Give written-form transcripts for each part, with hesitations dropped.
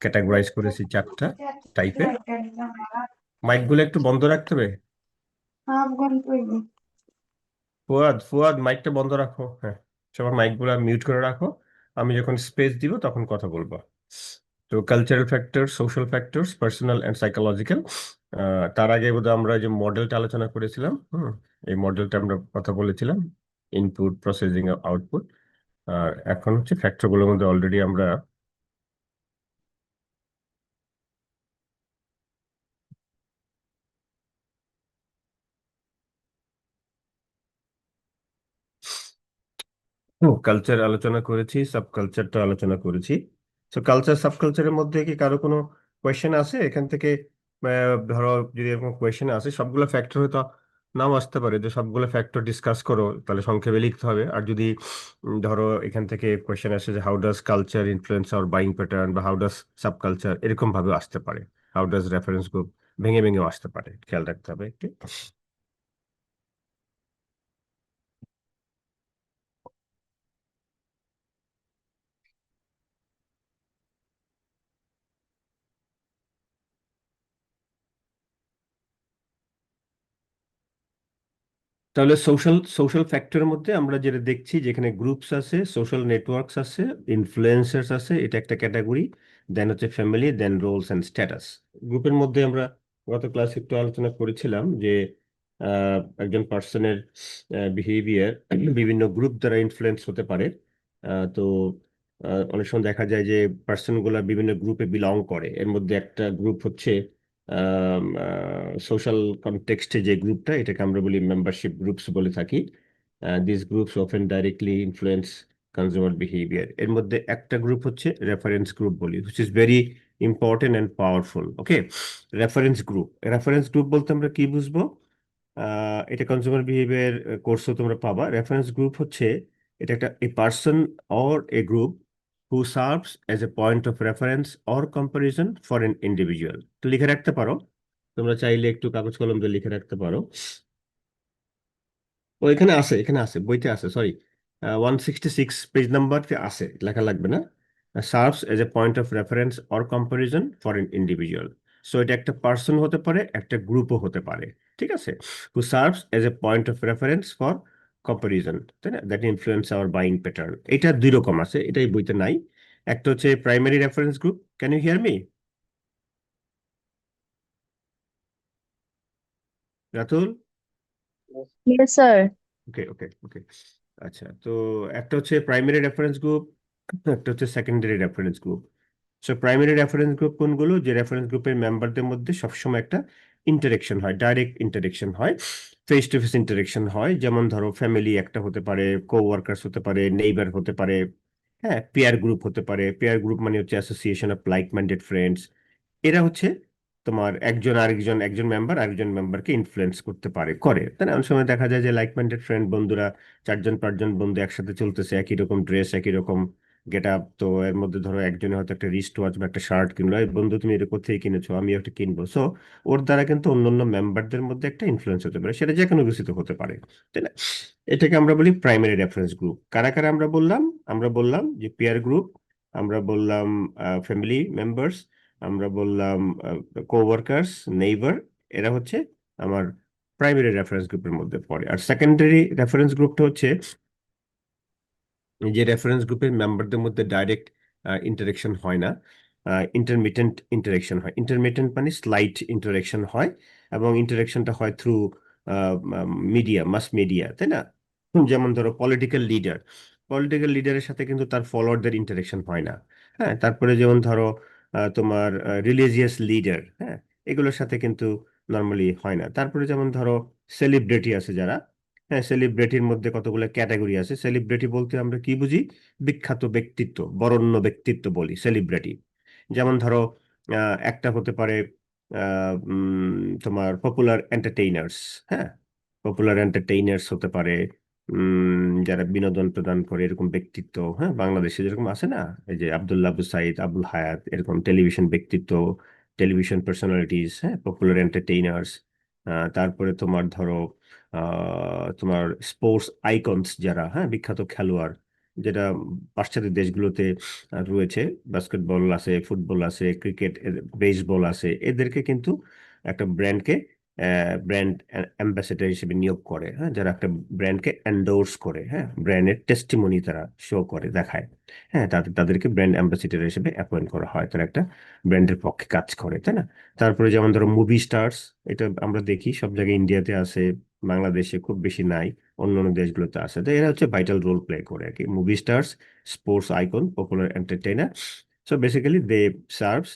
Categorise করেছি চারটা টাইপের। মাইকগুলো একটু বন্ধ রাখতে হবে। ফুয়াদ ফুয়াদ মাইকটা বন্ধ রাখো, হ্যাঁ। সবার মাইকগুলো মিউট করে রাখো। আমি যখন স্পেস দিব তখন কথা বলবো। তো cultural factor, social factors, personal and psychological. তার আগে বোধহয় আমরা যে মডেলটা আলোচনা করেছিলাম, এই মডেলটা আমরা কথা বলেছিলাম, ইনপুট, প্রসেসিং, আউটপুট। আর এখন হচ্ছে ফ্যাক্টরগুলোর মধ্যে অলরেডি আমরা কালচার আলোচনা করেছি, সাবকালচারটা আলোচনা করেছি। তো কালচার সাবকালচারের মধ্যে কি কারো কোনো কোয়েশ্চেন আছে এখান থেকে? ধরো যদি এরকম কোয়েশ্চেন আসে, সবগুলো ফ্যাক্টর হয়তো নাও আসতে পারে, যে সবগুলো ফ্যাক্টর ডিসকাস করো, তাহলে সংক্ষেপে লিখতে হবে। আর যদি ধরো এখান থেকে কোয়েশ্চেন আসে যে how does culture influence our buying pattern, বা হাউ ডাজ সাবকালচার, এরকম ভাবে আসতে পারে। হাউ ডাজ রেফারেন্স গ্রুপ, ভেঙে ভেঙেও আসতে পারে, খেয়াল রাখতে হবে একটু। তাহলে সোশ্যাল সোশ্যাল ফ্যাক্টরের মধ্যে আমরা যেটা দেখছি, যেখানে গ্রুপস আছে, সোশ্যাল নেটওয়ার্কস আছে, ইনফ্লুয়েন্সার্স আছে, এটা একটা ক্যাটাগরি। দেন হচ্ছে family, then roles and status. গ্রুপের মধ্যে আমরা গত ক্লাসে একটু আলোচনা করেছিলাম যে একজন পার্সনের বিহেভিয়ার বিভিন্ন গ্রুপ দ্বারা ইনফ্লুয়েন্স হতে পারে। তো অনেক সময় দেখা যায় যে পার্সনগুলা বিভিন্ন গ্রুপে বিলং করে। এর মধ্যে একটা গ্রুপ হচ্ছে সোশ্যাল কনটেক্সটে যে গ্রুপটা, এটাকে আমরা বলি মেম্বারশিপ গ্রুপস বলে থাকি। This groups often directly influence consumer behaviour. এর মধ্যে একটা গ্রুপ হচ্ছে রেফারেন্স গ্রুপ বলি, which is very important and powerful. Okay, reference group বলতে আমরা কি বুঝবো? এটা কনজিউমার বিহেভিয়ার কোর্সও তোমরা পাবা। রেফারেন্স গ্রুপ হচ্ছে, এটা একটা a person or a group who serves as a point of reference or comparison for N individual. তো লিখে রাখতে পারো, তোমরা চাইলে একটু কাগজ কলম দিয়ে লিখে রাখতে পারো। ও এখানে আছে, এখানে আছে, বইতে আছে, সরি। 166 পেজ নাম্বার আছে, লেখা লাগবে না। Serves as a point of reference or comparison for N individual. So এটা একটা পার্সন হতে পারে, একটা গ্রুপও হতে পারে। ঠিক আছে, who serves as a point of reference for comparison, তাই না, that influence our buying pattern. এটা দুই রকম আছে, এটাই বইতে নাই। একটা হচ্ছে primary reference group. Can you hear me, Ratul? Yes, sir. Okay okay okay. আচ্ছা, তো একটা হচ্ছে প্রাইমারি রেফারেন্স গ্রুপ, একটা হচ্ছে secondary reference group. So primary reference group কোনগুলো? যে রেফারেন্স গ্রুপের মেম্বারদের মধ্যে সবসময় একটা ইন্টারেকশন হয়, ডাইরেক্ট ইন্টারেকশন হয়, ফেস টু ফেস ইন্টারেকশন হয়। যেমন ধরো ফ্যামিলি একটা হতে পারে, কো ওয়ার্কার্স হতে পারে, নেইবার হতে পারে, হ্যাঁ, পেয়ার গ্রুপ হতে পারে। পেয়ার গ্রুপ মানে হচ্ছে association of like minded friends. এরা হচ্ছে তোমার একজন আরেকজন, একজন মেম্বার আরেকজন মেম্বারকে ইনফ্লুয়েন্স করতে পারে, করে, তাই না? অনেক সময় দেখা যায় যে লাইক মাইন্ডেড ফ্রেন্ড বন্ধুরা, চারজন পাঁচজন বন্ধু একসাথে চলতেছে, একই রকম ড্রেস, একই রকম গেট আপ। তো এর মধ্যে ধরো একজনে হয়তো একটা রিস্ট ওয়াচ বা একটা শার্ট কিনলো, এই বন্ধু তুমি এটা কোথায় কিনেছো, আমিও একটা কিনবো। সো ওর দ্বারা কিন্তু অন্যান্য মেম্বারদের মধ্যে একটা ইনফ্লুয়েন্স হতে পারে, সেটা যে কোনো কিছুতে হতে পারে, তাই না? এটাকে আমরা বলি প্রাইমারি রেফারেন্স গ্রুপ। কারা কারা আমরা বললাম? আমরা বললাম যে পিয়ার গ্রুপ, আমরা বললাম ফ্যামিলি মেম্বার্স, আমরা বললাম কোওয়ার্কার্স, নেইবার। এরা হচ্ছে আমার প্রাইমারি রেফারেন্স গ্রুপের মধ্যে পড়ে। আর সেকেন্ডারি রেফারেন্স গ্রুপটা হচ্ছে যে রেফারেন্স গ্রুপের মেম্বারদের মধ্যে ডাইরেক্ট ইন্টারেকশন হয় না, ইন্টারমিটেন্ট ইন্টারেকশন হয়। ইন্টারমিটেন্ট মানে স্লাইট ইন্টারেকশন হয়, এবং ইন্টারেকশনটা হয় থ্রু মিডিয়া, মাস মিডিয়া, তাই না? যেমন ধরো পলিটিক্যাল লিডার, পলিটিক্যাল লিডারের সাথে কিন্তু তার ফলোয়ারদের ইন্টারেকশন হয় না। হ্যাঁ, তারপরে যেমন ধরো তোমার রিলিজিয়াস লিডার, হ্যাঁ, এগুলোর সাথে কিন্তু নর্মালি হয় না। তারপরে যেমন ধরো সেলিব্রিটি আছে যারা, হ্যাঁ, সেলিব্রিটির মধ্যে কতগুলো ক্যাটাগরি আছে। সেলিব্রিটি বলতে আমরা কি বুঝি? বিখ্যাত ব্যক্তিত্ব, বরেণ্য ব্যক্তিত্ব বলি সেলিব্রিটি। যেমন ধরো একটা হতে পারে তোমার পপুলার এন্টারটেইনার্স, হ্যাঁ, পপুলার এন্টারটেইনার্স হতে পারে, যারা বিনোদন প্রদান করে, এরকম ব্যক্তিত্ব, হ্যাঁ, বাংলাদেশে যেরকম আছে না, এই যে আব্দুল্লাহ আবু সাইদ, আবুল হায়াত, এরকম টেলিভিশন ব্যক্তিত্ব, টেলিভিশন পার্সোনালিটিস, হ্যাঁ, পপুলার এন্টারটেইনার্স। তারপরে তোমার ধরো তোমার স্পোর্টস আইকনস যারা, হ্যাঁ, বিখ্যাত খেলোয়াড়, যেটা পাশ্চাত্য দেশগুলোতে রয়েছে, বাস্কেটবল আছে, ফুটবল আছে, ক্রিকেট, বেসবল আছে, এদেরকে কিন্তু একটা ব্র্যান্ড অ্যাম্বাসেডর হিসেবে নিয়োগ করে, হ্যাঁ, যারা একটা ব্র্যান্ডকে এন্ডোর্স করে, হ্যাঁ, ব্র্যান্ডের টেস্টিমনি তারা শো করে, দেখায়, হ্যাঁ, তাদেরকে ব্র্যান্ড অ্যাম্বাসেডর হিসেবে অ্যাপয়েন্ট করা হয়, তারা একটা ব্র্যান্ডের পক্ষে কাজ করে, তাই না? তারপরে যেমন ধরো মুভি স্টার্স, এটা আমরা দেখি সব জায়গায়, ইন্ডিয়াতে আছে, বাংলাদেশে খুব বেশি নাই, অন্য অন্য দেশগুলোতে আছে। তো এরা হচ্ছে ভাইটাল রোল প্লে করে আর কি, movie stars, sports icon, popular entertainer. So basically they serves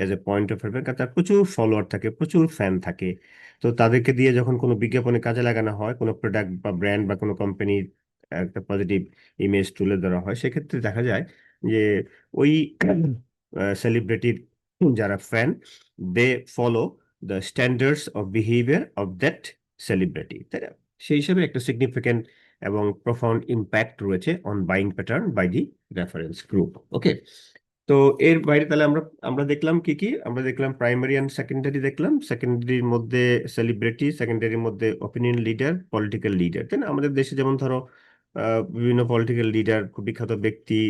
as a point of reference, তার প্রচুর ফলোয়ার থাকে, প্রচুর ফ্যান থাকে। তো তাদেরকে দিয়ে যখন কোনো বিজ্ঞাপনে কাজে লাগানো হয়, কোনো প্রোডাক্ট বা ব্র্যান্ড বা কোনো কোম্পানির একটা পজিটিভ ইমেজ তুলে ধরা হয়, সেক্ষেত্রে দেখা যায় যে ওই সেলিব্রিটির যারা fan, they follow the standards of behaviour of that celebrity, তাই না? সেই হিসাবে একটা সিগনিফিক্যান্ট এবং প্রফাউন্ড ইম্প্যাক্ট রয়েছে on buying pattern by the reference group. Okay, তো এর বাইরে তাহলে আমরা আমরা দেখলাম কি কি, আমরা দেখলাম প্রাইমারি অ্যান্ড সেকেন্ডারি, দেখলাম সেকেন্ডারির মধ্যে সেলিব্রিটি, সেকেন্ডারির মধ্যে অপিনিয়ন লিডার, পলিটিক্যাল লিডার, তাই না? আমাদের দেশে যেমন ধরো বিভিন্ন পলিটিক্যাল লিডার, খুব বিখ্যাত ব্যক্তি,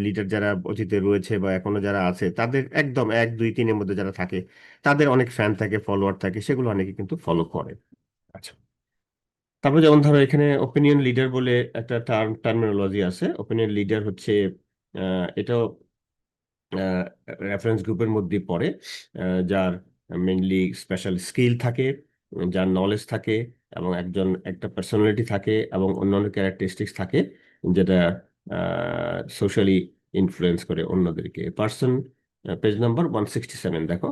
লিডার যারা অতীতে রয়েছে বা এখনো যারা আছে, তাদের একদম 1 2 3-এর মধ্যে যারা থাকে, তাদের অনেক ফ্যান থাকে, ফলোয়ার থাকে, সেগুলো অনেকে কিন্তু ফলো করে। আচ্ছা, তারপর যেমন ধরো এখানে ওপিনিয়ন লিডার বলে একটা টার্মিনোলজি আছে। ওপিনিয়ন লিডার হচ্ছে এটাও রেফারেন্স গ্রুপের মধ্যে পড়ে, যার মেইনলি স্পেশাল স্কিল থাকে, যার নলেজ থাকে, এবং একটা পার্সোনালিটি থাকে, এবং অন্যান্য ক্যারেক্টারিস্টিক্স থাকে, যেটা সোশ্যালি ইনফ্লুয়েন্স করে অন্যদেরকে। পার্সন, পেজ নাম্বার 167 দেখো,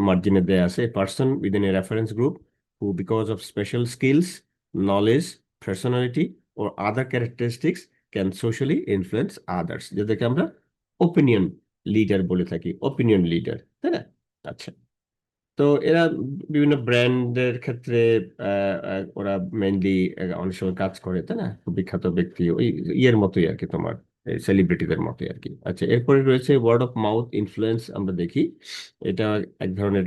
মার্জিনে দেয়া আছে, person within a reference group who because of special skills, knowledge, personality or other characteristics can socially influence others, যেটাকে আমরা ওপিনিয়ন লিডার বলে থাকি, ওপিনিয়ন লিডার, তাই না? আচ্ছা, তো এরা বিভিন্ন ব্র্যান্ডের ক্ষেত্রে ওরা মেইনলি অনেক সময় কাজ করে, তাই না? খুব বিখ্যাত ব্যক্তি, ওই ইয়ের মতোই আর কি, তোমার সেলিব্রিটিদের মতোই আর কি। আচ্ছা, এরপরে রয়েছে ওয়ার্ড অফ মাউথ ইনফ্লুয়েন্স, আমরা দেখি এটা এক ধরনের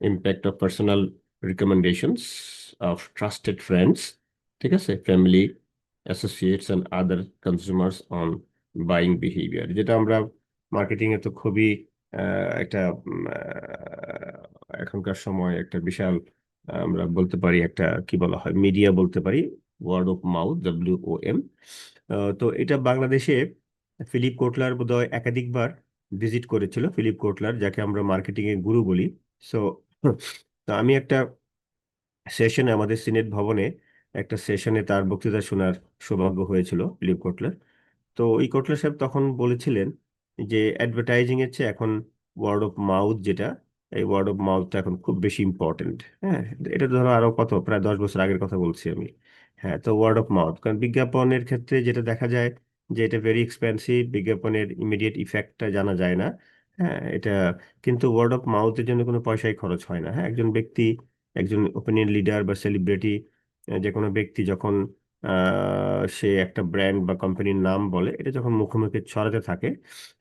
impact of personal recommendations of trusted friends, ঠিক আছে, family, associates and other consumers on buying behaviour, যেটা আমরা মার্কেটিং এ তো খুবই একটা এখনকার সময় একটা বিশাল, আমরা বলতে পারি একটা, কি বলা হয়, মিডিয়া বলতে পারি, ওয়ার্ড অফ মাউথ, WOM। তো এটা বাংলাদেশে ফিলিপ কোটলার বোধহয় একাধিকবার ভিজিট করেছিল, ফিলিপ কোটলার, যাকে আমরা মার্কেটিং এর গুরু বলি। সো তো আমি একটা সেশনে, আমাদের সিনেট ভবনে একটা সেশনে তার বক্তৃতা শোনার সৌভাগ্য হয়েছিল, ফিলিপ কোটলার। তো ওই কোটলা সাহেব তখন বলেছিলেন যে অ্যাডভার্টাইজিং এর চেয়ে এখন ওয়ার্ড অফ মাউথ, যেটা, এই ওয়ার্ড অফ মাউথটা এখন খুব বেশি ইম্পর্টেন্ট। হ্যাঁ, এটা ধরো আরো কত, প্রায় 10 বছর আগের কথা বলছি আমি। হ্যাঁ, তো ওয়ার্ড অফ মাউথ, কারণ বিজ্ঞাপনের ক্ষেত্রে যেটা দেখা যায় যে এটা ভেরি এক্সপেন্সিভ, বিজ্ঞাপনের ইমিডিয়েট ইফেক্টটা জানা যায় না। হ্যাঁ, এটা কিন্তু ওয়ার্ড অফ মাউথের জন্য কোনো পয়সাই খরচ হয় না। হ্যাঁ, একজন ব্যক্তি, একজন ওপিনিয়ন লিডার বা সেলিব্রিটি, যে কোনো ব্যক্তি যখন সে একটা ব্র্যান্ড বা কোম্পানির নাম বলে, এটা যখন মুখে মুখে ছড়াতে থাকে,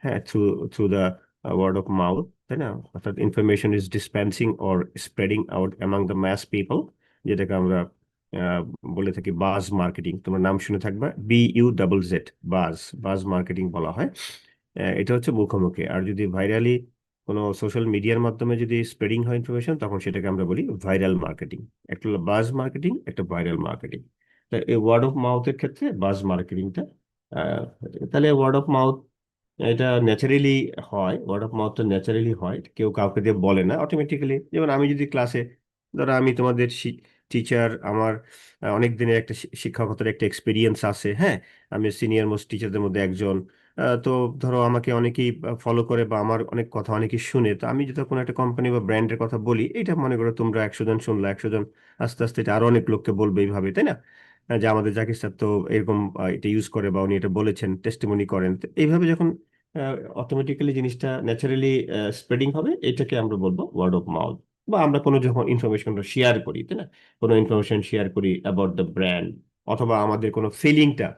হ্যাঁ, through through the word of mouth, তাই না? অর্থাৎ information is dispensing or spreading out among the mass people, যেটাকে আমরা আহ, বলে থাকি বাজ মার্কেটিং। তোমার নাম শুনে থাকবে, BUZZ, বাজ, বাজ মার্কেটিং বলা হয়। এটা হচ্ছে মুখোমুখি। আর যদি ভাইরালি কোনো সোশ্যাল মিডিয়ার মাধ্যমে যদি স্প্রেডিং হয় ইনফরমেশন, তখন সেটাকে আমরা বলি ভাইরাল মার্কেটিং। একটা হলো বাজ মার্কেটিং, একটা ভাইরাল মার্কেটিং। তা এই ওয়ার্ড অফ মাউথের ক্ষেত্রে বাজ মার্কেটিংটা, তাহলে ওয়ার্ড অফ মাউথ এটা ন্যাচারালি হয়, ওয়ার্ড অফ মাউথটা ন্যাচারালি হয়, কেউ কাউকে দিয়ে বলে না, অটোমেটিক্যালি। যেমন আমি যদি ক্লাসে, ধরো আমি তোমাদের টিচার, আমার অনেক দিনের একটা শিক্ষকতার একটা এক্সপিরিয়েন্স আছে, হ্যাঁ, আমি সিনিয়র মোস্ট টিচারদের মধ্যে একজন। তো ধরো আমাকে অনেকেই ফলো করে বা আমার অনেক কথা অনেকেই শুনে, তো আমি যদি কোনো একটা কোম্পানি বা ব্র্যান্ডের কথা বলি, এটা মনে করো তোমরা 100 জন শুনলা, 100 জন আস্তে আস্তে এটা আরো অনেক লোককে বলবে এইভাবে, তাই না? যে আমাদের জাকির স্যার তো এরকম এটা ইউজ করে, বা উনি এটা বলেছেন, টেস্টিমনি করেন। তো এইভাবে যখন অটোমেটিক্যালি জিনিসটা ন্যাচারালি স্প্রেডিং হবে, এটাকে আমরা বলবো ওয়ার্ড অফ মাউথ। বা আমরা কোনো যখন ইনফরমেশন শেয়ার করি, তাই না, কোনো ইনফরমেশন শেয়ার করি অ্যাবাউট দ্য ব্র্যান্ড, অথবা আমাদের কোনো ফিলিংটা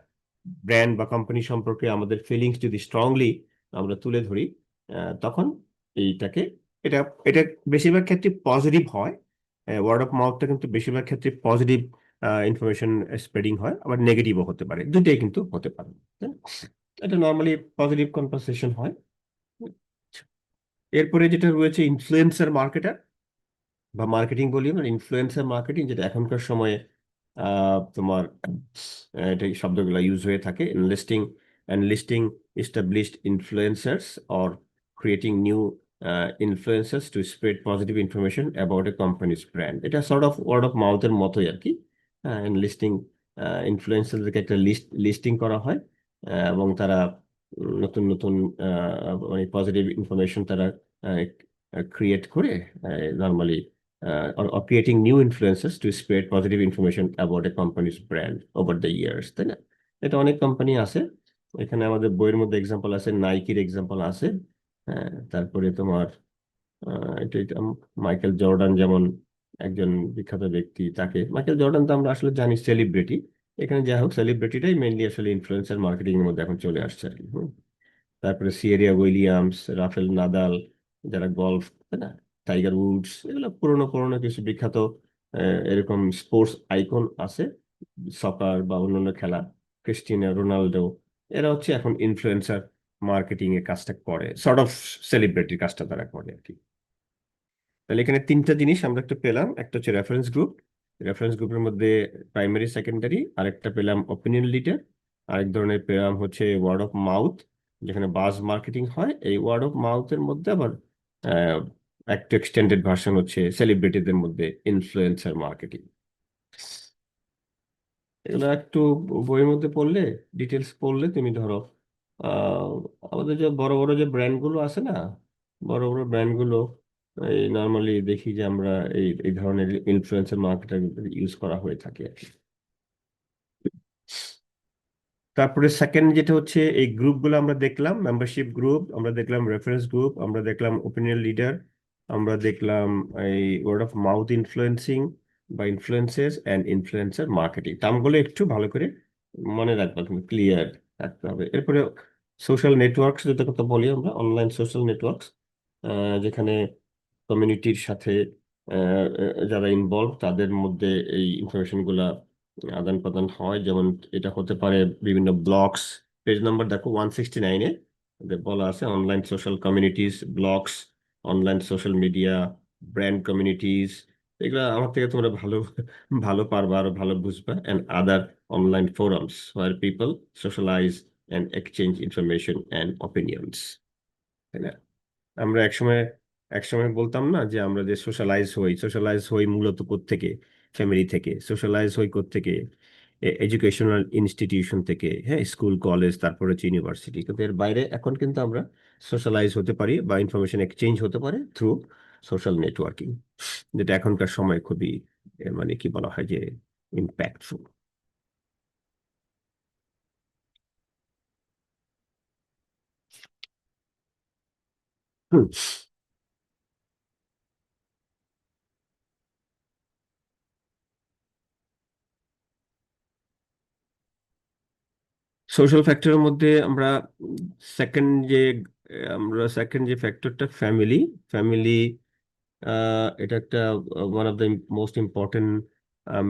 ব্র্যান্ড বা কোম্পানি সম্পর্কে আমাদের ফিলিংস যদি স্ট্রংলি আমরা তুলে ধরি, তখন এইটাকে, এটা এটা বেশিরভাগ ক্ষেত্রে পজিটিভ হয়। ওয়ার্ড অফ মাউথটা কিন্তু বেশিরভাগ ক্ষেত্রে পজিটিভ ইনফরমেশন স্প্রেডিং হয়, আবার নেগেটিভও হতে পারে, দুইটাই কিন্তু হতে পারে, তাই না? এটা নর্মালি পজিটিভ কনভারসেশন হয়। এরপরে যেটা রয়েছে ইনফ্লুয়েন্সার মার্কেটার বা মার্কেটিং বলি আমরা, ইনফ্লুয়েন্সার মার্কেটিং, যেটা এখনকার সময়ে তোমার এটা শব্দগুলো ইউজ হয়ে থাকে, enlisting established influencers or creating new influencers to spread positive information about a company's brand. এটা সর্ট অফ ওয়ার্ড অফ মাউথের মতোই আর কি। এনলিস্টিং ইনফ্লুয়েন্সারদেরকে একটা লিস্টিং করা হয়, এবং তারা নতুন নতুন মানে পজিটিভ ইনফরমেশন তারা ক্রিয়েট করে, normally or creating new influencers to spread positive information about a company's brand over the years, তাই না? এটা অনেক কোম্পানি আছে, এখানে আমাদের বইয়ের মধ্যে এক্সাম্পল আছে, নাইকির এক্সাম্পল আছে। তারপরে তোমার মাইকেল জর্ডান যেমন একজন বিখ্যাত ব্যক্তি, তাকে মাইকেল জর্ডান তো আমরা আসলে জানি সেলিব্রিটি, এখানে যাই হোক সেলিব্রিটিটাই মেইনলি আসলে ইনফ্লুয়েন্সার মার্কেটিং এর মধ্যে এখন চলে আসছে আর কি। তারপরে সিয়েরা উইলিয়ামস, রাফেল নাদাল, যারা গলফ, তাই না, টাইগার উডস, এগুলো পুরোনো পুরোনো কিছু বিখ্যাত এরকম স্পোর্টস আইকন আছে, সকার বা অন্যান্য খেলা, ক্রিস্টিয়ানো রোনালদো, এরা হচ্ছে এখন ইনফ্লুয়েন্সার মার্কেটিং এর কাজটা করে, সর্ট অফ সেলিব্রিটির কাজটা তারা করে আর কি। তাহলে এখানে তিনটা জিনিস আমরা একটা পেলাম, একটা হচ্ছে রেফারেন্স গ্রুপ, রেফারেন্স গ্রুপের মধ্যে প্রাইমারি সেকেন্ডারি, আরেকটা পেলাম অপিনিয়ন লিডার, আরেক ধরনের পেলাম হচ্ছে ওয়ার্ড অফ মাউথ, যেখানে বাজ মার্কেটিং হয়। এই ওয়ার্ড অফ মাউথের মধ্যে আবার আহ, একটা এক্সটেন্ডেড ভার্সন হচ্ছে সেলিব্রিটিদের মধ্যে ইনফ্লুয়েন্সার মার্কেটিং। এগুলো একটু বইয়ের মধ্যে পড়লে, ডিটেলস পড়লে তুমি ধরো আহ, আমাদের যে বড় বড় যে ব্র্যান্ডগুলো আছে না, বড় বড় ব্র্যান্ডগুলো এই নর্মালি দেখি যে আমরা এই এই ধরনের ইনফ্লুয়েন্সার মার্কেটার ইউজ করা হয়ে থাকে আর কি। তারপরে সেকেন্ড যেটা হচ্ছে এই গ্রুপগুলো আমরা দেখলাম, মেম্বারশিপ গ্রুপ আমরা দেখলাম, রেফারেন্স গ্রুপ আমরা দেখলাম, ওপিনিয়ন লিডার আমরা দেখলাম, এই ওয়ার্ড অফ মাউথ ইনফ্লুয়েন্সিং বা ইনফ্লুয়েন্সেস অ্যান্ড ইনফ্লুয়েন্সার মার্কেটিং, নামগুলো একটু ভালো করে মনে রাখবা, তুমি ক্লিয়ার রাখতে হবে। এরপরে সোশ্যাল নেটওয়ার্কস যেটা কথা বলি আমরা, অনলাইন সোশ্যাল নেটওয়ার্কস, যেখানে কমিউনিটির সাথে যারা ইনভলভ তাদের মধ্যে এই ইনফরমেশন গুলা আদান প্রদান হয়। যেমন এটা হতে পারে বিভিন্ন ব্লগস, পেজ নাম্বার দেখো 169-এ বলা আছে, online social communities, blogs, online social media, brand communities, এগুলো আমার থেকে তোমরা ভালো ভালো পারবা, আরো ভালো বুঝবা, and other online forums where people socialize and exchange information and opinions, তাই না? আমরা একসময় একসময় বলতাম না যে আমরা যে সোশ্যালাইজ হই মূলত কোত্থেকে, ফ্যামিলি থেকে। সোশ্যালাইজ হই কোত্থেকে, এডুকেশনাল ইনস্টিটিউশন থেকে, হ্যাঁ, স্কুল কলেজ, তারপরে হচ্ছে ইউনিভার্সিটি। কিন্তু এর বাইরে এখন কিন্তু আমরা সোশ্যালাইজ হতে পারি বা ইনফরমেশন এক্সচেঞ্জ হতে পারে থ্রু সোশ্যাল নেটওয়ার্কিং, যেটা এখনকার সময় খুবই মানে কি বলা হয় যে ইম্প্যাক্টফুল। সোশ্যাল ফ্যাক্টরের মধ্যে সেকেন্ড যে আমরা সেকেন্ড যে ফ্যাক্টরটা ফ্যামিলি, ফ্যামিলি এটা একটা one of the most important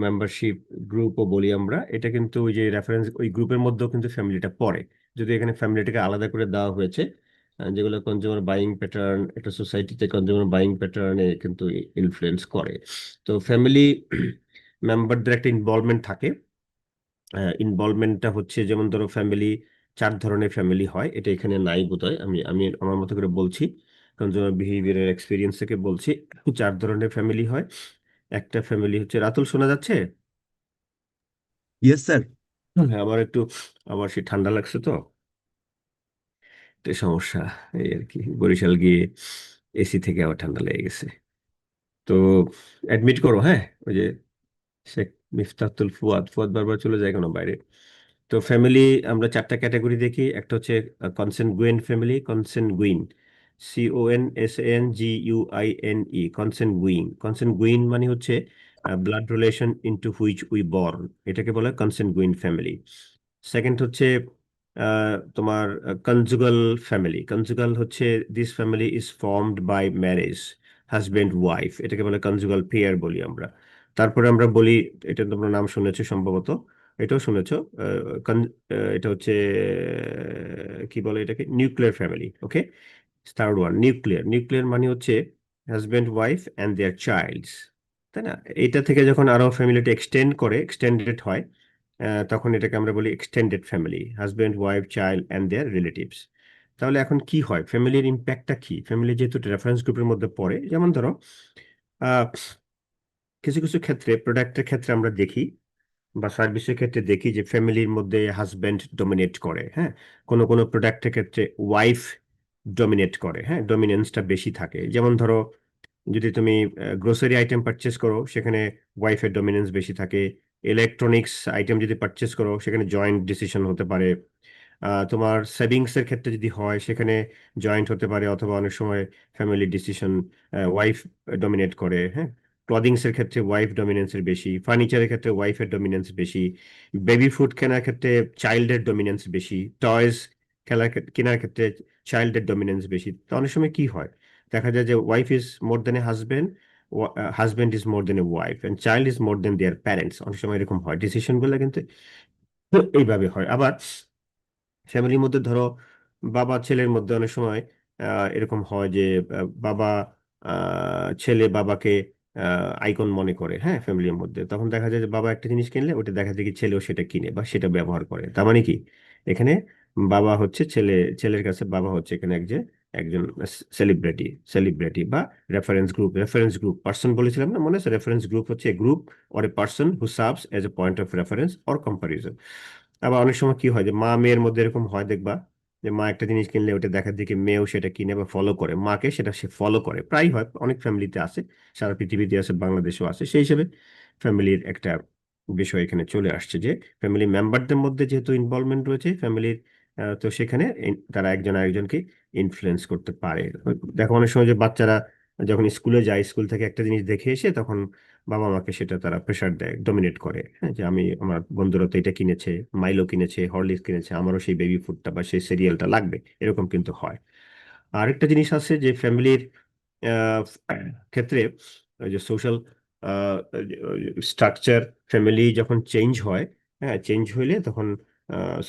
membership গ্রুপও বলি আমরা। এটা কিন্তু ওই যে রেফারেন্স, ওই গ্রুপের মধ্যেও কিন্তু ফ্যামিলিটা পড়ে, যদি এখানে ফ্যামিলিটাকে আলাদা করে দেওয়া হয়েছে। যেগুলো কনজিউমার বাইং প্যাটার্ন, একটা সোসাইটিতে কনজিউমার বাইং প্যাটার্নে কিন্তু ইনফ্লুয়েন্স করে। তো ফ্যামিলি মেম্বারদের একটা ইনভলভমেন্ট থাকে। ইনভলভমেন্টটা হচ্ছে যেমন ধরো ফ্যামিলি, চার ধরনের ফ্যামিলি হয়, এটা এখানে নাই বোধহয়, আমি আমি আমার মতো করে বলছি, কনজিউমার বিহেভিয়ারের এক্সপিরিয়েন্স থেকে বলছি। চার ধরনের ফ্যামিলি হয়। একটা ফ্যামিলি হচ্ছে, রাতুল শোনা যাচ্ছে? Yes sir. হ্যাঁ, আমার সে ঠান্ডা লাগছে তো, তো সমস্যা এই আর কি, বরিশাল গিয়ে এসি থেকে আবার ঠান্ডা লেগে গেছে। তো অ্যাডমিট করো, হ্যাঁ, ওই যে শেখ মিফতাহুল ফুয়াদ, ফুয়াদ বারবার চলে যায় কেন বাইরে। তো ফ্যামিলি আমরা চারটা ক্যাটাগরি দেখি, একটা হচ্ছে কনসেনগুয়েন্ট ফ্যামিলি, কনসেনগুইন, CONSANGUINE, কনসেনগুইন মানে হচ্ছে blood relation into which we born, এটাকে বলে কনসেনগুইন ফ্যামিলি। সেকেন্ড হচ্ছে তোমার কনজুগাল ফ্যামিলি, কনজুগাল হচ্ছে this family is formed by marriage, husband wife, এটাকে বলে কনজুগাল পেয়ার বলি আমরা। তারপরে আমরা বলি, এটা তোমরা নাম শুনেছো সম্ভবত, এটাও শুনেছো, এটা হচ্ছে কি বলে এটাকে, nuclear family. Okay, third one nuclear. Nuclear মানে হচ্ছে husband wife and their childs, তাই না? এটা থেকে যখন আরো ফ্যামিলিটা এক্সটেন্ড করে, এক্সটেন্ডেড হয়, তখন এটাকে আমরা বলি extended family, husband wife child and their relatives. তাহলে এখন কি হয়, ফ্যামিলির ইম্প্যাক্টটা কি? ফ্যামিলি যেহেতু রেফারেন্স গ্রুপের মধ্যে পড়ে, যেমন ধরো আহ, কিছু কিছু ক্ষেত্রে, প্রোডাক্টের ক্ষেত্রে আমরা দেখি বা সার্ভিসের ক্ষেত্রে দেখি যে ফ্যামিলির মধ্যে হাজব্যান্ড ডমিনেট করে, হ্যাঁ। কোনো কোনো প্রোডাক্টের ক্ষেত্রে ওয়াইফ ডমিনেট করে, হ্যাঁ, ডমিনেন্সটা বেশি থাকে। যেমন ধরো যদি তুমি গ্রোসারি আইটেম পারচেস করো, সেখানে ওয়াইফের ডমিনেন্স বেশি থাকে। ইলেকট্রনিক্স আইটেম যদি পারচেস করো, সেখানে জয়েন্ট ডিসিশন হতে পারে। তোমার সেভিংস এর ক্ষেত্রে যদি হয়, সেখানে জয়েন্ট হতে পারে, অথবা অনেক সময় ফ্যামিলি ডিসিশন ওয়াইফ ডমিনেট করে, হ্যাঁ। ক্লদিংস এর ক্ষেত্রে ওয়াইফ ডমিনেন্সের বেশি, ফার্নিচারের ক্ষেত্রে ওয়াইফের ডমিনেন্স বেশি, বেবি ফুড কেনার ক্ষেত্রে চাইল্ডের ডমিনেন্স বেশি, টয়েস কেনার ক্ষেত্রে চাইল্ডের ডমিনেন্স বেশি। তো অনেক সময় কি হয়, দেখা যায় যে wife is more than a husband, husband is more than a wife, and child is more than their parents. অনেক সময় এরকম হয়, ডিসিশন গুলো কিন্তু এইভাবে হয়। আবার ফ্যামিলির মধ্যে ধরো বাবা ছেলের মধ্যে অনেক সময় এরকম হয় যে বাবা ছেলে বাবাকে আইকন মনে করে, হ্যাঁ, ফ্যামিলির মধ্যে। তখন দেখা যায় যে বাবা একটা জিনিস কিনলে ওটা দেখা যায় কি ছেলেও সেটা কিনে বা সেটা ব্যবহার করে। তার মানে কি, এখানে বাবা হচ্ছে ছেলের কাছে বাবা হচ্ছে এখানে একজন একজন সেলিব্রিটি, সেলিব্রিটি বা reference group. Reference group person বলেছিলাম না, মনে আছে? রেফারেন্স গ্রুপ হচ্ছে group or a person who serves as a point of reference or comparison. আবার অনেক সময় কি হয় যে মা মেয়ের মধ্যে এরকম হয়, দেখবা যে মা একটা জিনিস কিনলে ওটা দেখার দিকে মেয়েও সেটা কিনে বা ফলো করে, মাকে সেটা সে ফলো করে। প্রায় হয়, অনেক ফ্যামিলিতে আছে, সারা পৃথিবীতে আছে, বাংলাদেশেও আছে। সেই হিসেবে ফ্যামিলির একটা বিষয় এখানে চলে আসছে যে ফ্যামিলি মেম্বারদের মধ্যে যেহেতু ইনভলভমেন্ট রয়েছে ফ্যামিলির, তো সেখানে তারা একজন আরেকজনকে ইনফ্লুয়েন্স করতে পারে। দেখো অনেক সময় যে বাচ্চারা যখন স্কুলে যায়, স্কুল থেকে একটা জিনিস দেখে এসে তখন বাবা মাকে সেটা তারা প্রেশার দেয়, ডমিনেট করে, হ্যাঁ, যে আমি, আমার বন্ধুরা তো এটা কিনেছে, মাইলো কিনেছে, হরলিক্স কিনেছে, আমারও সেই বেবি ফুডটা বা সেই সিরিয়ালটা লাগবে, এরকম কিন্তু হয়। আরেকটা জিনিস আছে যে ফ্যামিলির ক্ষেত্রে ওই যে সোশ্যাল স্ট্রাকচার, ফ্যামিলি যখন চেঞ্জ হয়, হ্যাঁ, চেঞ্জ হইলে তখন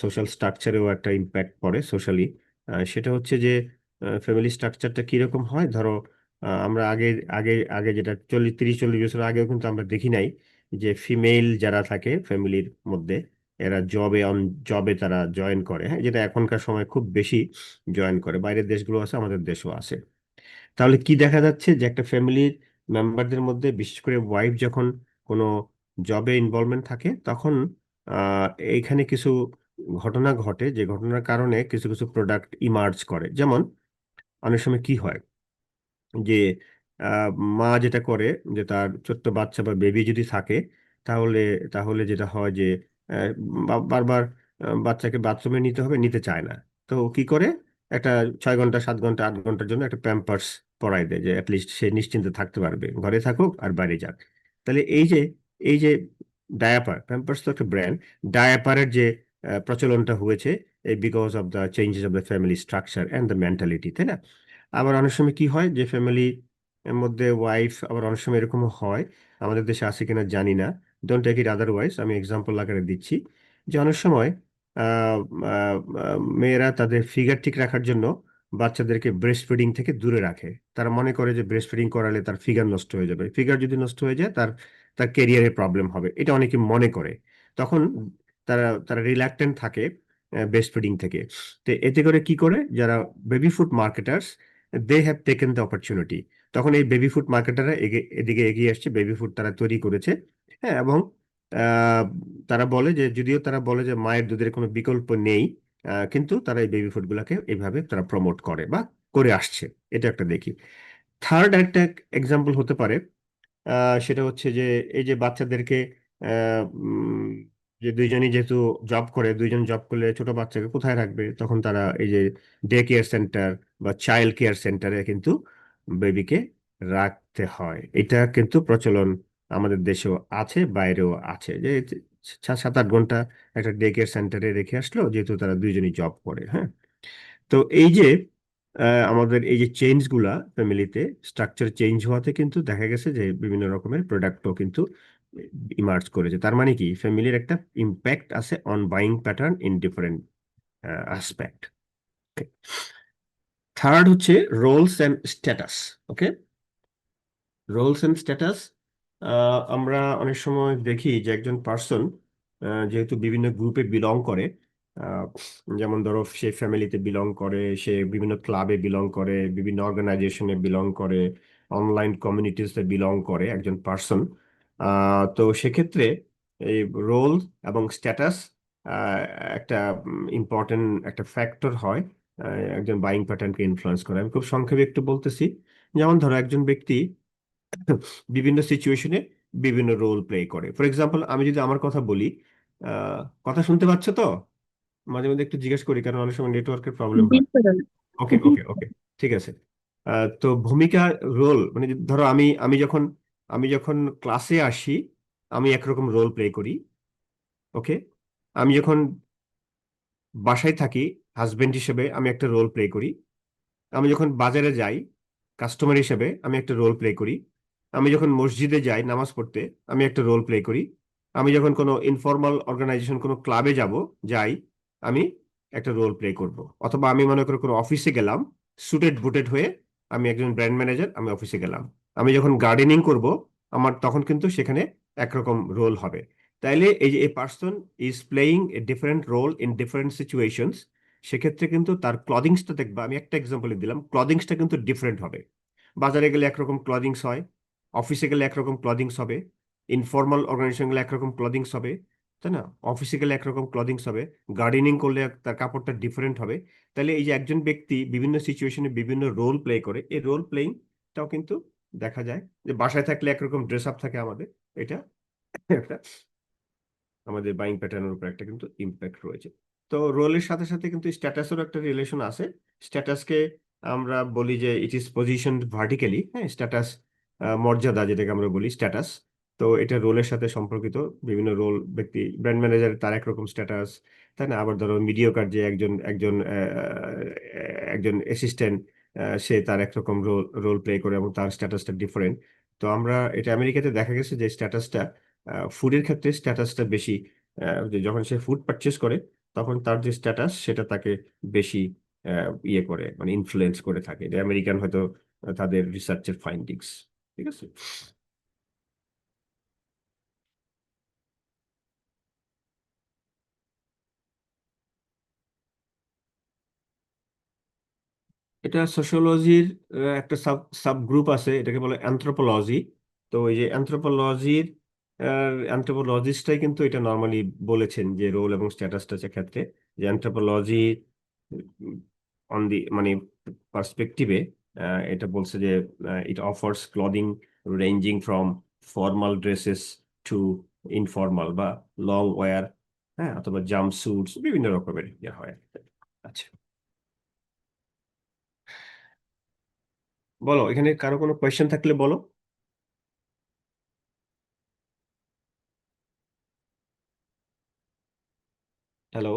সোশ্যাল স্ট্রাকচারেও একটা ইম্প্যাক্ট পড়ে সোশ্যালি। সেটা হচ্ছে যে ফ্যামিলি স্ট্রাকচারটা কিরকম হয়, ধরো আমরা আগে আগে আগে যেটা 30-40 বছর আগেও কিন্তু আমরা দেখি নাই যে ফিমেল যারা থাকে ফ্যামিলির মধ্যে, এরা জবে তারা জয়েন করে, হ্যাঁ, যেটা এখনকার সময় খুব বেশি জয়েন করে। বাইরের দেশগুলো আছে, আমাদের দেশও আছে। তাহলে কি দেখা যাচ্ছে যে একটা ফ্যামিলির মেম্বারদের মধ্যে, বিশেষ করে ওয়াইফ যখন কোনো জবে ইনভলভমেন্ট থাকে, তখন আহ, এইখানে কিছু ঘটনা ঘটে, যে ঘটনার কারণে কিছু কিছু প্রোডাক্ট ইমার্জ করে। যেমন অনেক সময় কি হয় যে আহ, মা যেটা করে, যে তার ছোট্ট বাচ্চা বা বেবি যদি থাকে, তাহলে তাহলে যেটা হয় যে আহ, বারবার বাচ্চাকে বাথরুমে নিতে হবে, নিতে চায় না। তো কি করে, একটা 6 ঘন্টা 7 ঘন্টা 8 ঘন্টার জন্য একটা প্যাম্পার্স পরাই দেয়, যে অ্যাটলিস্ট সে নিশ্চিন্তে থাকতে পারবে, ঘরে থাকুক আর বাইরে যাক। তাহলে এই যে ডায়াপার, প্যাম্পার্স তো একটা ব্র্যান্ড, ডায়াপারের যে প্রচলনটা হয়েছে, এই because of the changes of the family structure and the mentality, তাই না? আবার অনেক সময় কি হয় যে ফ্যামিলি এর মধ্যে ওয়াইফ, আবার অনেক সময় এরকমও হয়, আমাদের দেশে আছে কিনা জানি না, ডোন্ট টেক ইট আদারওয়াইজ, আমি এক্সাম্পল আকারে দিচ্ছি, যে অনেক সময় আহ, আহ, মেয়েরা তাদের ফিগার ঠিক রাখার জন্য বাচ্চাদেরকে ব্রেস্ট ফিডিং থেকে দূরে রাখে। তারা মনে করে যে ব্রেস্ট ফিডিং করালে তার ফিগার নষ্ট হয়ে যাবে, ফিগার যদি নষ্ট হয়ে যায় তার তার ক্যারিয়ারে প্রবলেম হবে, এটা অনেকে মনে করে। তখন তারা তারা রিল্যাক্টেন্ট থাকে ব্রেস্ট ফিডিং থেকে। তো এতে করে কি করে, যারা baby food marketers, they have taken the opportunity. তখন এই বেবি ফুড মার্কেটাররা এদিকে এগিয়ে আসছে, বেবি ফুড তারা তৈরি করেছে, হ্যাঁ। এবং আহ, তারা বলে যে, যদিও তারা বলে যে মায়ের দুধের কোনো বিকল্প নেই, কিন্তু তারা এই বেবি ফুড গুলাকে এইভাবে তারা প্রমোট করে বা করে আসছে। এটা একটা দেখি। থার্ড একটা এক্সাম্পল হতে পারে, সেটা হচ্ছে যে এই যে বাচ্চাদেরকে যে দুইজনই যেহেতু জব করে, দুইজন জব করলে ছোট বাচ্চাকে কোথায় রাখবে, তখন তারা এই যে ডে কেয়ার সেন্টার বা চাইল্ড কেয়ার সেন্টারে কিন্তু বেবিকে রাখতে হয়। এটা কিন্তু প্রচলন আমাদের দেশেও আছে, বাইরেও আছে, যে 7-8 ঘন্টা একটা ডে কেয়ার সেন্টারে রেখে আসলো, যেহেতু তারা দুইজনই জব করে, হ্যাঁ। তো এই যে আমাদের এই যে চেঞ্জ গুলা ফ্যামিলিতে, স্ট্রাকচার চেঞ্জ হওয়াতে কিন্তু দেখা গেছে যে বিভিন্ন রকমের প্রোডাক্টও কিন্তু ইমার্জ করেছে। তার মানে কি, ফ্যামিলির একটা ইম্প্যাক্ট আছে on buying pattern in different aspect. Third হচ্ছে roles and status. Okay, roles and status, আমরা অনেক সময় দেখি যে একজন পার্সন যেহেতু বিভিন্ন গ্রুপে বিলং করে, আহ, যেমন ধরো সে ফ্যামিলিতে বিলং করে, সে বিভিন্ন ক্লাবে বিলং করে, বিভিন্ন অর্গানাইজেশনে বিলং করে, অনলাইন কমিউনিটিসে বিলং করে একজন পার্সন। তো সেক্ষেত্রে এই রোল এবং স্ট্যাটাস একটা ইম্পর্টেন্ট একটা ফ্যাক্টর হয়, একজন বাইং প্যাটার্নকে ইনফ্লুয়েন্স করে। আমি খুব সংক্ষেপে একটু বলতেছি। যেমন ধরো একজন ব্যক্তি বিভিন্ন সিচুয়েশনে বিভিন্ন রোল প্লে করে। ফর এক্সাম্পল, আমি যদি আমার কথা বলি, আহ, কথা শুনতে পাচ্ছ তো? মাঝে মধ্যে একটু জিজ্ঞেস করি, কারণ অনেক সময় নেটওয়ার্কের প্রবলেম জি হয়। স্যার। ওকে জি ওকে ওকে, ঠিক আছে। তো ভূমিকা, রোল, মানে ধরো আমি আমি যখন ক্লাসে আসি, আমি একরকম রোল প্লে করি। ওকে, আমি যখন বাসায় থাকি, হাজবেন্ড হিসেবে আমি একটা রোল প্লে করি। আমি যখন বাজারে যাই কাস্টমার হিসেবে, আমি একটা রোল প্লে করি। আমি যখন মসজিদে যাই নামাজ পড়তে, আমি একটা রোল প্লে করি। আমি যখন কোনো ইনফর্মাল অর্গানাইজেশন, কোনো ক্লাবে যাই, আমি একটা রোল প্লে করব। অথবা আমি মনে করি কোনো অফিসে গেলাম, সুটেড বুটেড হয়ে, আমি একজন ব্র্যান্ড ম্যানেজার, আমি অফিসে গেলাম। আমি যখন গার্ডেনিং করব, আমার তখন কিন্তু সেখানে একরকম রোল হবে। তাইলে এই যে a person is playing a different role in different situations, সেক্ষেত্রে কিন্তু তার ক্লদিংসটা দেখবা, আমি একটা এক্সাম্পল দিলাম, ক্লদিংসটা কিন্তু ডিফারেন্ট হবে। বাজারে গেলে একরকম ক্লদিংস হয়, অফিসে গেলে একরকম ক্লদিংস হবে, ইনফর্মাল অর্গানাইজেশন গেলে একরকম ক্লদিংস হবে, তাই না? অফিসে গেলে একরকম ক্লদিংস হবে, গার্ডেনিং করলে তার কাপড়টা ডিফারেন্ট হবে। তাহলে এই যে একজন ব্যক্তি বিভিন্ন সিচুয়েশনে বিভিন্ন রোল প্লে করে, এই রোল প্লেইংটাও কিন্তু দেখা যায়। যে বাসায় থাকলে একরকম ড্রেস আপ থাকে আমাদের, এটা একটা আমাদের বাইং প্যাটার্নের উপর একটা কিন্তু ইম্প্যাক্ট রয়েছে। তো রোলের সাথে সাথে কিন্তু স্ট্যাটাসেরও একটা রিলেশন আছে। স্ট্যাটাসকে আমরা বলি যে ইট ইজ পজিশন ভার্টিক্যালি। হ্যাঁ, স্ট্যাটাস মর্যাদা, যেটাকে আমরা বলি স্ট্যাটাস। তো এটা রোলের সাথে সম্পর্কিত। বিভিন্ন রোল, ব্যক্তি ব্র্যান্ড ম্যানেজার তার একরকম স্ট্যাটাস, তাই না? আবার ধরো মিডিওকার যে একজন একজন একজন অ্যাসিস্ট্যান্ট, সে তার একরকম রোল রোল প্লে করে এবং তার স্ট্যাটাসটা ডিফারেন্ট। তো আমরা এটা আমেরিকাতে দেখা গেছে যে স্ট্যাটাসটা, ফুডের ক্ষেত্রে স্ট্যাটাসটা বেশি। যে যখন সে ফুড পারচেস করে, তখন তার যে স্ট্যাটাস সেটা তাকে বেশি ইয়ে করে, মানে ইনফ্লুয়েন্স করে থাকে। এটা আমেরিকান হয়তো তাদের রিসার্চের ফাইন্ডিংস। ঠিক আছে। এটা সোশিওলজির একটা সাব সাব গ্রুপ আছে, এটাকে বলে অ্যানথ্রোপোলজি। তো এই যে অ্যানথ্রোপোলজিস্টটাই কিন্তু এটা নর্মালি বলেছেন যে রোল এবং স্ট্যাটাসটার ক্ষেত্রে, যে অ্যানথ্রোপোলজি অন দি মানে পার্সপেক্টিভে এটা বলছে যে it offers clothing ranging from formal dresses to informal বা লং ওয়্যার, হ্যাঁ, অথবা জাম্প স্যুটস, বিভিন্ন রকমের ইয়ে হয়। আচ্ছা, বলো, এখানে কারো কোনো কোয়েশ্চেন থাকলে বলো। হ্যালো?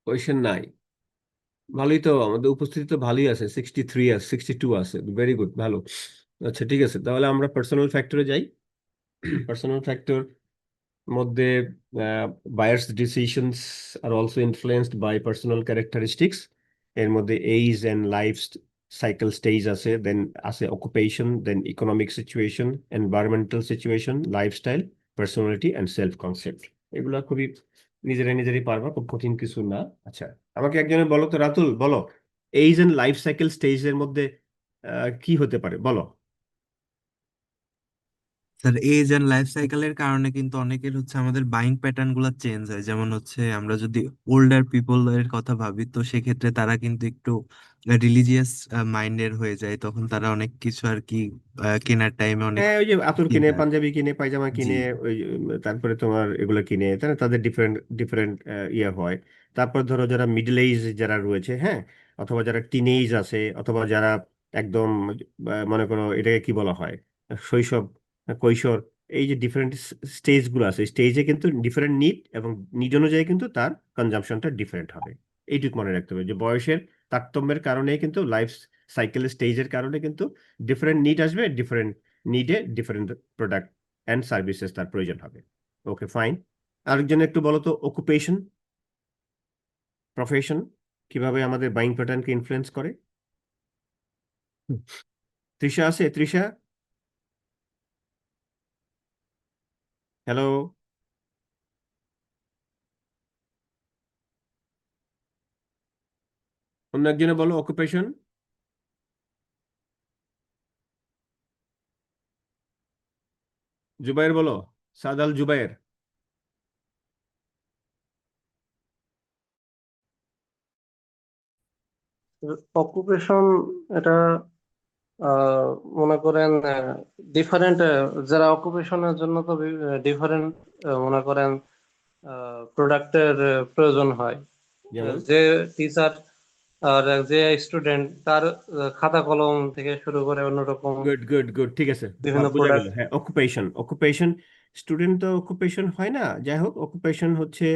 কোয়েশ্চেন নাই? ভালোই তো, আমাদের উপস্থিতি তো ভালোই আছে, 63 আছে, 62 আছে, ভেরি গুড, ভালো। আচ্ছা, ঠিক আছে, তাহলে আমরা পার্সোনাল ফ্যাক্টরে যাই। পার্সোনাল ফ্যাক্টর মধ্যে buyers decisions are also influenced by personal characteristics. এর মধ্যে age and life cycle stage আছে, দেন আছে occupation, then economic situation, environmental situation, lifestyle, personality and self concept. এগুলা খুবই নিজেরাই নিজেরাই পারবা, খুব কঠিন কিছু না। আচ্ছা, আমাকে একজনে বলো তো, রাতুল বলো, এইজ এন্ড লাইফ সাইকেল স্টেজের মধ্যে কি হতে পারে, বলো। স্যার এজ এন্ড লাইফ সাইকেলের কারণে কিন্তু অনেকের হচ্ছে আমাদের বাইং প্যাটার্ন গুলো চেঞ্জ হয়। যেমন হচ্ছে আমরা যদি ওল্ডার পিপল এর কথা ভাবি, তো সেক্ষেত্রে তারা কিন্তু একটু রিলিজিয়াস মাইন্ডের হয়ে যায়, তখন তারা অনেক কিছু আর কি কেনার টাইমে অনেক হ্যাঁ, ওই যে আতর কিনে, কিনতে হয়। পাঞ্জাবি কিনে, পায়জামা জি। কিনে, ওই তারপরে তোমার এগুলো কিনে, তাহলে তাদের ডিফারেন্ট ডিফারেন্ট ইয়ে হয়। তারপর ধরো যারা মিডল এজ যারা রয়েছে, হ্যাঁ, অথবা যারা টিন এজ আছে, অথবা যারা একদম মনে করো এটাকে কি বলা হয়, শৈশব, কৈশোর, এই যে ডিফারেন্ট স্টেজ গুলো আছে, স্টেজে কিন্তু ডিফারেন্ট নিড, এবং নিড অনুযায়ী কিন্তু তার কনজাম্পশনটা ডিফারেন্ট হবে। এইটুকু মনে রাখতে হবে যে বয়সের তারতম্যের কারণে কিন্তু লাইফ সাইকেল স্টেজের কারণে কিন্তু ডিফারেন্ট নিড আসবে, ডিফারেন্ট নিডে ডিফারেন্ট প্রোডাক্ট অ্যান্ড সার্ভিসেস তার প্রয়োজন হবে। Okay, fine. আরেকজন একটু বলো তো, অকুপেশন, প্রফেশন কিভাবে আমাদের বাইং প্যাটার্নকে ইনফ্লুয়েন্স করে? তৃষা আছে? তৃষা, হ্যালো? অন্য একজনে বলো অকুপেশন। জুবাইর বলো, সাদ আল জুবাইর। অকুপেশন এটা আহ, মনে করেন ডিফারেন্ট, যারা অকুপেশনের জন্য তো ডিফারেন্ট মনে করেন প্রোডাক্টের প্রয়োজন হয়। যেমন? যে টিচার আর যে স্টুডেন্ট তার খাতা কলম থেকে শুরু করে অন্যরকম গুড গুড গুড, ঠিক আছে, বিভিন্ন বোঝা গেল। প্রোডাক্ট। হ্যাঁ, অকুপেশন, অকুপেশন, স্টুডেন্ট তো অকুপেশন হয় না, যাই হোক, অকুপেশন হচ্ছে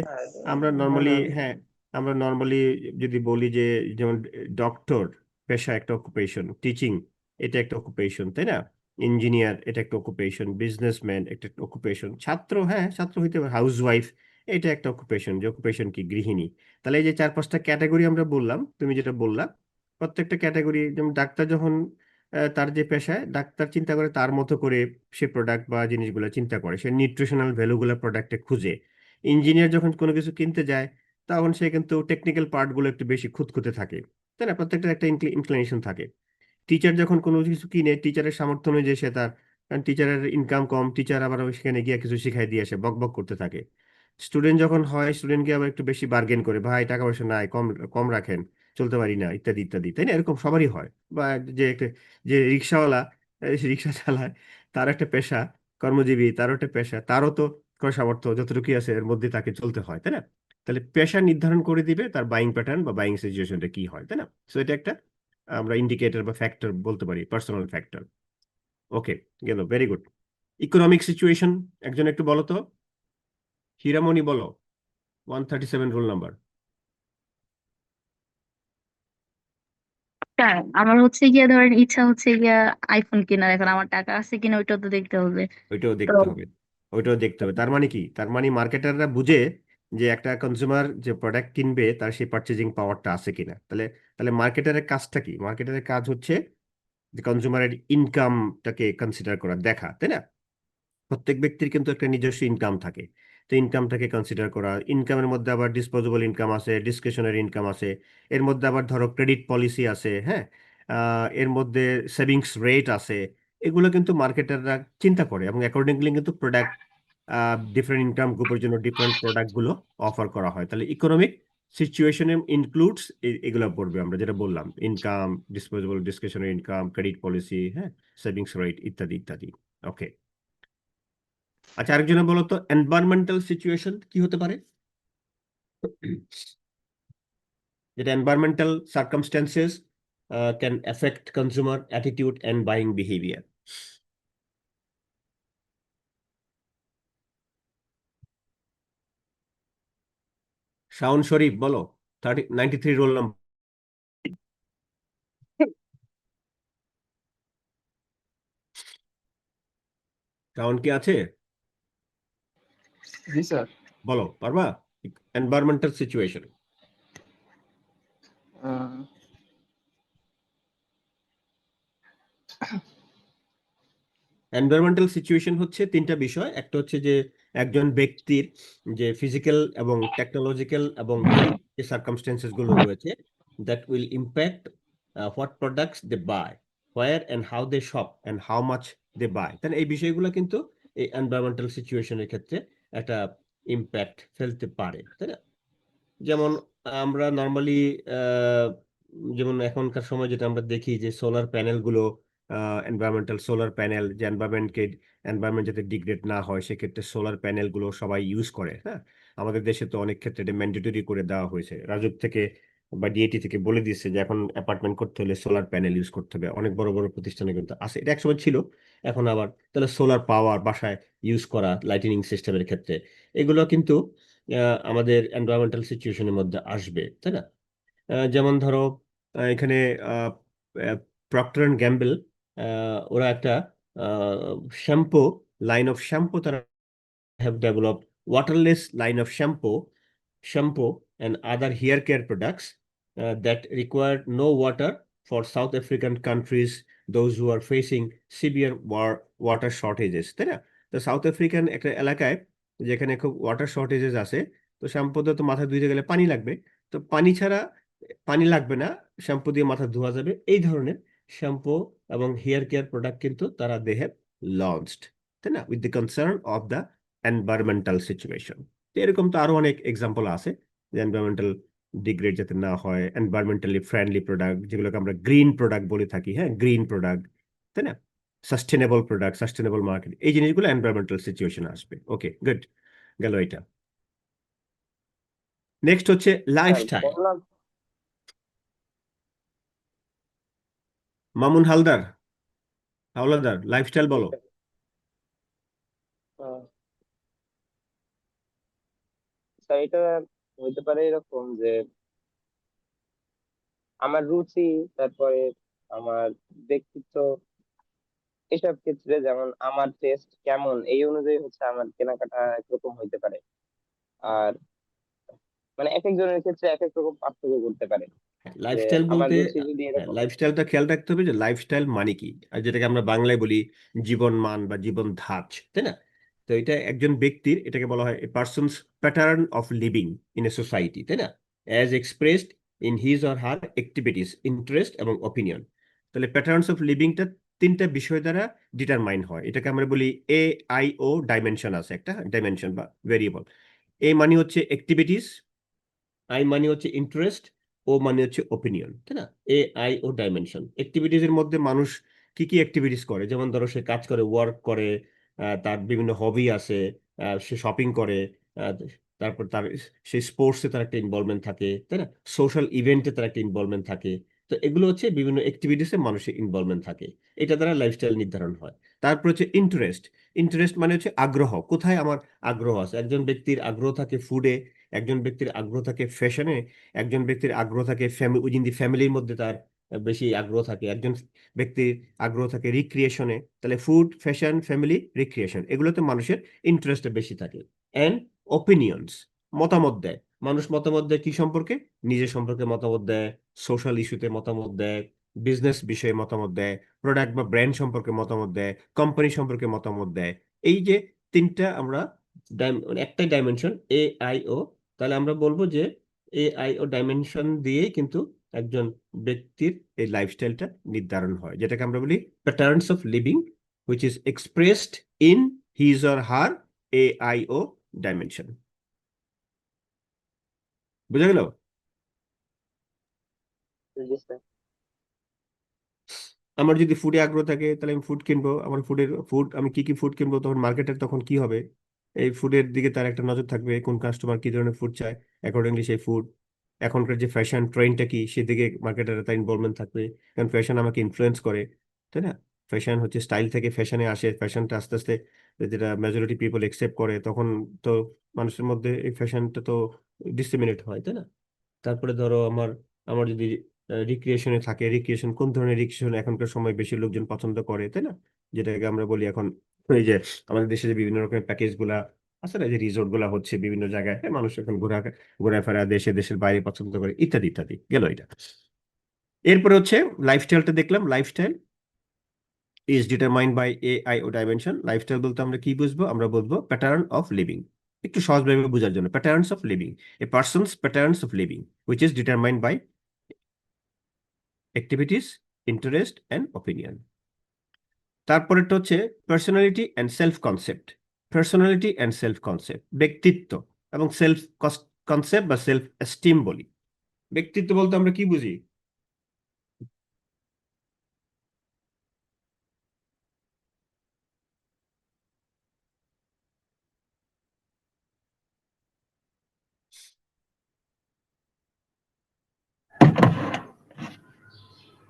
আমরা নর্মালি, হ্যাঁ, হ্যাঁ, আমরা নর্মালি যদি বলি যে, যেমন ডক্টর পেশা একটা অকুপেশন, টিচিং এটা একটা অকুপেশন, তাই না? ইঞ্জিনিয়ার এটা একটা অকুপেশন, বিজনেসম্যান একটা অকুপেশন, ছাত্র, হ্যাঁ ছাত্র হইতে পারে, হাউস ওয়াইফ এটা একটা অকুপেশন। যে অকুপেশন কি, গৃহিণী। তাহলে এই যে চার পাঁচটা ক্যাটাগরি আমরা বললাম, তুমি যেটা বললা, প্রত্যেকটা ক্যাটাগরি, যেমন ডাক্তার যখন তার যে পেশায় ডাক্তার চিন্তা করে তার মতো করে সে প্রোডাক্ট বা জিনিসগুলো চিন্তা করে, সে নিউট্রিশনাল ভ্যালুগুলো প্রোডাক্টে খুঁজে। ইঞ্জিনিয়ার যখন কোনো কিছু কিনতে যায়, তখন সে কিন্তু টেকনিক্যাল পার্টগুলো একটু বেশি খুঁতখুঁতে থাকে, তাই না? প্রত্যেকটা একটা ইনক্লিনেশন থাকে। টিচার যখন কোনো কিছু কিনে, টিচারের সামর্থ্য অনুযায়ী সে তার, কারণ টিচারের ইনকাম কম, টিচার আবার সেখানে গিয়ে কিছু শিখাই দিয়ে আসে, বক বক করতে থাকে। স্টুডেন্ট যখন হয়, স্টুডেন্টকে আবার একটু বেশি বার্গেন করে, ভাই টাকা পয়সা নাই, কম কম রাখেন, চলতে পারি না, ইত্যাদি ইত্যাদি, তাই না? এরকম সবারই হয়। বা যে যে রিক্সাওয়ালা, রিক্সা চালায়, তার একটা পেশা, কর্মজীবী, তারও একটা পেশা, তারও তো ক্রয় সামর্থ্য যতটুকু আছে এর মধ্যে তাকে চলতে হয়, তাই না? তাহলে পেশা নির্ধারণ করে দিবে তার বাইং প্যাটার্ন বা বাইং সিচুয়েশনটা কি হয়, তাই না? সো এটা একটা আমরা ইন্ডিকেটর বা ফ্যাক্টর বলতে পারি, পার্সোনাল ফ্যাক্টর। ওকে, গেল, ভেরি গুড। ইকোনমিক সিচুয়েশন, একজন একটু বলো তো, হীরামণি বলো, 137 রোল নাম্বার। স্যার, আমার হচ্ছে গিয়া ধরেন ইচ্ছা হচ্ছে গিয়া আইফোন কেনার, এখন আমার টাকা আছে কিনা ওইটাও তো দেখতে হবে। ওইটাও তো দেখতে হবে, ওইটাও দেখতে হবে। তার মানে কি, তার মানে মার্কেটাররা বুঝে যে একটা কনজিউমার যে প্রোডাক্ট কিনবে তার সেই পারচেজিং পাওয়ারটা আছে কিনা। তাহলে তাহলে মার্কেটারের কাজটা কি? মার্কেটারের কাজ হচ্ছে যে কনজিউমারের ইনকামটাকে কনসিডার করা, দেখা, তাই না? প্রত্যেক ব্যক্তির কিন্তু একটা নিজস্ব ইনকাম থাকে, তো ইনকামটাকে কনসিডার করা। ইনকামের মধ্যে আবার ডিসপোজেবল ইনকাম আছে, ডিসক্রিশনারি ইনকাম আছে, এর মধ্যে আবার ধরো ক্রেডিট পলিসি আছে, হ্যাঁ, এর মধ্যে সেভিংস রেট আছে। এগুলো কিন্তু মার্কেটাররা চিন্তা করে, এবং অ্যাকর্ডিংলি কিন্তু প্রোডাক্ট, ডিফারেন্ট ইনকাম গ্রুপের জন্য ডিফারেন্ট প্রোডাক্টগুলো অফার করা হয়। তাহলে ইকোনমিক সিচুয়েশনে ইনক্লুডস এগুলো পড়বে, আমরা যেটা বললাম, income, disposable discretionary income, credit policy, হ্যাঁ, সেভিংস রেট, ইত্যাদি ইত্যাদি। ওকে। আচ্ছা, আরেকজনে বলো তো, এনভায়রনমেন্টাল সিচুয়েশন কি হতে পারে? যেটা environmental circumstances can affect consumer attitude and buying behaviour. Shawon Sharif বলো, 93 রোল নাম্বার। শাওন কি আছে? জি স্যার। বলো, পারবা? Environmental situation. Ah, environmental situation হচ্ছে তিনটা বিষয়। একটা হচ্ছে যে একজন ব্যক্তির যে ফিজিক্যাল এবং টেকনোলজিক্যাল এবং হেলথ যে সার্কামস্টেন্সেস গুলো রয়েছে, that will impact what products they buy, where and how they shop and how much they buy. তাহলে এই বিষয়গুলো কিন্তু এই এনভায়রনমেন্টাল সিচুয়েশনের ক্ষেত্রে একটা ইম্প্যাক্ট ফেলতে পারে, তাই না? যেমন আমরা নর্মালি যেমন এখনকার সময় যেটা আমরা দেখি যে সোলার প্যানেলগুলো, এনভায়রনমেন্টাল সোলার প্যানেল, যে এনভায়রনমেন্ট যাতে ডিগ্রেড না হয় সেক্ষেত্রে সোলার প্যানেলগুলো সবাই ইউজ করে। হ্যাঁ, আমাদের দেশে তো অনেক ক্ষেত্রে এটা ম্যান্ডেটরি করে দেওয়া হয়েছে, রাজুক থেকে বা ডিএটি থেকে বলে দিচ্ছে যে এখন অ্যাপার্টমেন্ট করতে হলে সোলার প্যানেল ইউজ করতে হবে। অনেক বড় বড় প্রতিষ্ঠানে কিন্তু আছে, এটা একসময় ছিল, এখন আবার তাহলে সোলার পাওয়ার বাসায় ইউজ করা লাইটিনিং সিস্টেমের ক্ষেত্রে এগুলো কিন্তু আমাদের এনভায়রনমেন্টাল সিচুয়েশনের মধ্যে আসবে, তাই না? যেমন ধরো এখানে প্রক্টর অ্যান্ড গ্যাম্বল ওরা একটা শ্যাম্পু লাইন অফ শ্যাম্পু তারা have developed waterless line of shampoo and other hair care products that require no water for South African countries, those who are facing severe water shortages, তাই না? তো south African একটা এলাকায় যেখানে খুব water shortages আছে, তো শ্যাম্পু দিয়ে তো মাথা ধুইতে গেলে পানি লাগবে, তো পানি ছাড়া পানি লাগবে না, শ্যাম্পু দিয়ে মাথা ধোয়া যাবে, এই ধরনের শ্যাম্পু এবং হেয়ার কেয়ার প্রোডাক্ট কিন্তু তারা দে হ্যাভ লঞ্চড, তাই না, with the concern of the environmental situation. এরকম তো আরো অনেক এক্সাম্পল আছে যে এনভায়রনমেন্টাল ডিগ্রেড যাতে না হয়, এনভায়রনমেন্টালি ফ্রেন্ডলি প্রোডাক্ট যেগুলোকে আমরা গ্রিন প্রোডাক্ট বলে থাকি, হ্যাঁ, গ্রিন প্রোডাক্ট, তাই না, সাস্টেনেবল প্রোডাক্ট, সাস্টেনেবল মার্কেট, এই জিনিসগুলো এনভায়রনমেন্টাল সিচুয়েশন আসবে। ওকে, গুড, গেল এটা। নেক্সট হচ্ছে লাইফস্টাইল। বললাম মামুন হাওলাদার লাইফস্টাইল বলো। স্যার এটা হইতে পারে এরকম যে আমার রুচি, তারপরে আমার ব্যক্তিত্ব, এসব ক্ষেত্রে যেমন আমার টেস্ট কেমন এই অনুযায়ী হচ্ছে আমার কেনাকাটা একরকম হইতে পারে। আর মানে এক একজনের ক্ষেত্রে এক এক রকম পার্থক্য করতে পারে, যে লাইফস্টাইল আমার বলতে, রুচি যদি হ্যাঁ, এরকম। লাইফস্টাইলটা খেয়াল রাখতে হবে যে লাইফস্টাইল মানে কি, আর যেটাকে আমরা বাংলায় বলি জীবন মান বা জীবন ধাঁচ, তাই না? তো এটা একজন ব্যক্তির, এটাকে বলা হয় a person's pattern of living in a society, তাই না, as expressed in his or her activities, interest এবং অপিনিয়ন। তাহলে প্যাটার্নস অফ লিভিংটা তিনটা বিষয় দ্বারা ডিটারমাইন হয়, এটাকে আমরা বলি AIO ডাইমেনশন আছে, একটা ডাইমেনশন বা ভেরিয়েবল। এ মানে হচ্ছে অ্যাক্টিভিটিস, আই মানে হচ্ছে ইন্টারেস্ট, ও মানে হচ্ছে ওপিনিয়ন, তাই না? AIO dimension. অ্যাক্টিভিটিস এর মধ্যে মানুষ কি কি অ্যাক্টিভিটিস করে, যেমন ধরো সে কাজ করে, ওয়ার্ক করে, তার বিভিন্ন হবি আছে, সে শপিং করে, আহ, তারপর তার সেই স্পোর্টসে তার একটা ইনভলভমেন্ট থাকে, তাই না, সোশ্যাল ইভেন্টে তার একটা ইনভলভমেন্ট থাকে। তো এগুলো হচ্ছে বিভিন্ন অ্যাক্টিভিটিসে মানুষের ইনভলভমেন্ট থাকে, এটা দ্বারা লাইফস্টাইল নির্ধারণ হয়। তারপর হচ্ছে ইন্টারেস্ট। ইন্টারেস্ট মানে হচ্ছে আগ্রহ, কোথায় আমার আগ্রহ আছে। একজন ব্যক্তির আগ্রহ থাকে ফুডে, একজন ব্যক্তির আগ্রহ থাকে ফ্যাশনে, একজন ব্যক্তির আগ্রহ থাকে উইদিন দি ফ্যামিলির মধ্যে তার বেশি আগ্রহ থাকে, একজন ব্যক্তির আগ্রহ থাকে রিক্রিয়েশনে। তাহলে ফুড, ফ্যাশন, ফ্যামিলি, রিক্রিয়েশন, এগুলোতে মানুষের ইন্টারেস্ট বেশি থাকে। অ্যান্ড ওপিনিয়ন্স, মতামত দেয়। মানুষ মতামত দেয় কি সম্পর্কে? নিজের সম্পর্কে মতামত দেয়, সোশ্যাল ইস্যুতে মতামত দেয়, বিজনেস বিষয়ে মতামত দেয়, প্রোডাক্ট বা ব্র্যান্ড সম্পর্কে মতামত দেয়, কোম্পানি সম্পর্কে মতামত দেয়। এই যে তিনটা আমরা মানে একটাই ডাইমেনশন AIO, তাহলে আমরা বলবো যে AIO ডাইমেনশন দিয়ে কিন্তু একজন ব্যক্তির এই লাইফস্টাইলটা নির্ধারণ হয়, যেটাকে আমরা বলি patterns of living which is expressed in his or her AIO dimension. বুঝা গেল? জি স্যার। আমার যদি ফুডে আগ্রহ থাকে তাহলে আমি ফুড কিনবো, আমার আমি কি কি ফুড কিনবো, তখন মার্কেটের তখন কি হবে, এই ফুডের দিকে তার একটা নজর থাকবে, কোন কাস্টমার কি ধরনের ফুড চায়, অ্যাকর্ডিংলি সেই ফুড। এখনকার যে ফ্যাশন ট্রেন্ডটা কি সেদিকে মার্কেটের তার ইনভলভমেন্ট থাকবে, কারণ ফ্যাশন আমাকে ইনফ্লুয়েন্স করে, তাই না? ফ্যাশন হচ্ছে স্টাইল থেকে ফ্যাশনে আসে, ফ্যাশনটা আস্তে আস্তে যেটা মেজরিটি পিপল একসেপ্ট করে, তখন তো মানুষের মধ্যে এই ফ্যাশনটা তো ডিসেমিনেট হয়, তাই না? তারপরে ধরো আমার আমার যদি রিক্রিয়েশনে থাকে, রিক্রিয়েশন কোন ধরনের রিক্রিয়েশন এখনকার সময় বেশি লোকজন পছন্দ করে, তাই না, যেটাকে আমরা বলি এখন এই যে আমাদের দেশে যে বিভিন্ন রকমের প্যাকেজ গুলা আছে না, যে রিসোর্ট গুলা হচ্ছে বিভিন্ন জায়গায়, হ্যাঁ, মানুষ এখন ঘোরাফেরা দেশের বাইরে পছন্দ করে, ইত্যাদি ইত্যাদি, গেল এটা। এরপরে হচ্ছে লাইফস্টাইলটা দেখলাম, lifestyle is determined by AIO dimension. Lifestyle বলতে আমরা কি বুঝবো? আমরা বলবো প্যাটার্ন অফ লিভিং, একটু সহজভাবে বোঝার জন্য, patterns of living, a persons patterns of living which is determined by activities, interest, and opinion. তারপরেরটা হচ্ছে personality and self concept. Personality and self concept, ব্যক্তিত্ব এবং সেলফ কনসেপ্ট বা সেলফ এস্টিম বলি। ব্যক্তিত্ব বলতে আমরা কি বুঝি?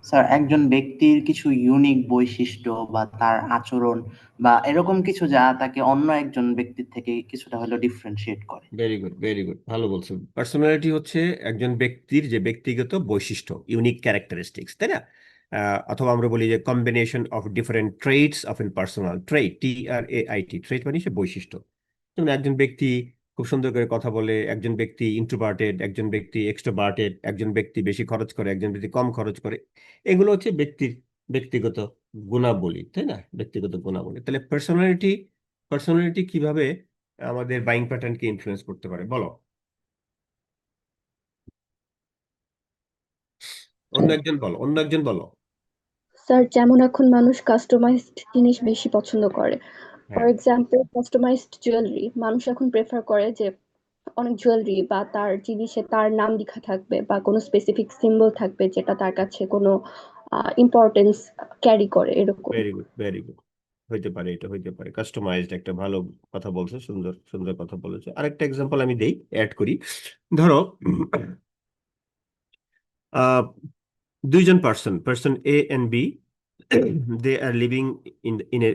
স্যার, একজন ব্যক্তির কিছু ইউনিক বৈশিষ্ট্য বা তার আচরণ বা এরকম কিছু যা তাকে অন্য একজন ব্যক্তির থেকে কিছুটা হলেও ডিফারেন্সিয়েট করে। ভেরি গুড, ভেরি গুড, ভালো বলছেন। পার্সোনালিটি হচ্ছে একজন ব্যক্তির যে ব্যক্তিগত বৈশিষ্ট্য, ইউনিক ক্যারেক্টারিস্টিক্স, তাই না? অথবা আমরা বলি যে combination of different traits of an personal trait, TRAIT, trait মানে সে বৈশিষ্ট্য। যেমন একজন ব্যক্তি খুব সুন্দর করে কথা বলে, একজন ব্যক্তি ইন্ট্রোভার্টেড, একজন ব্যক্তি এক্সট্রোভার্টেড, একজন ব্যক্তি বেশি খরচ করে, একজন ব্যক্তি কম খরচ করে। এগুলো হচ্ছে ব্যক্তির ব্যক্তিগত গুণাবলী, তাই না? ব্যক্তিগত গুণাবলী। তাহলে পার্সোনালিটি, পার্সোনালিটি কিভাবে আমাদের বাইং প্যাটার্নকে ইনফ্লুয়েন্স করতে পারে বলো? অন্য একজন বলো, অন্য একজন বলো। স্যার, যেমন এখন মানুষ কাস্টমাইজড জিনিস বেশি পছন্দ করে। ফর হ্যাঁ, এক্সাম্পল, কাস্টমাইজড জুয়েলারি মানুষ এখন প্রেফার করে যে অনেক জুয়েলারি বা তার জিনিসে তার নাম লেখা থাকবে বা কোনো স্পেসিফিক সিম্বল থাকবে যেটা তার কাছে কোনো ইম্পর্টেন্স ক্যারি করে এরকম। Very good, very good. হইতে পারে, এটা হইতে পারে কাস্টমাইজড, একটা ভালো কথা বলছো, সুন্দর সুন্দর কথা বলেছো। আরেকটা এক্সাম্পল আমি দেই, অ্যাড করি। ধরো আহ দুইজন person A and B, they are living in a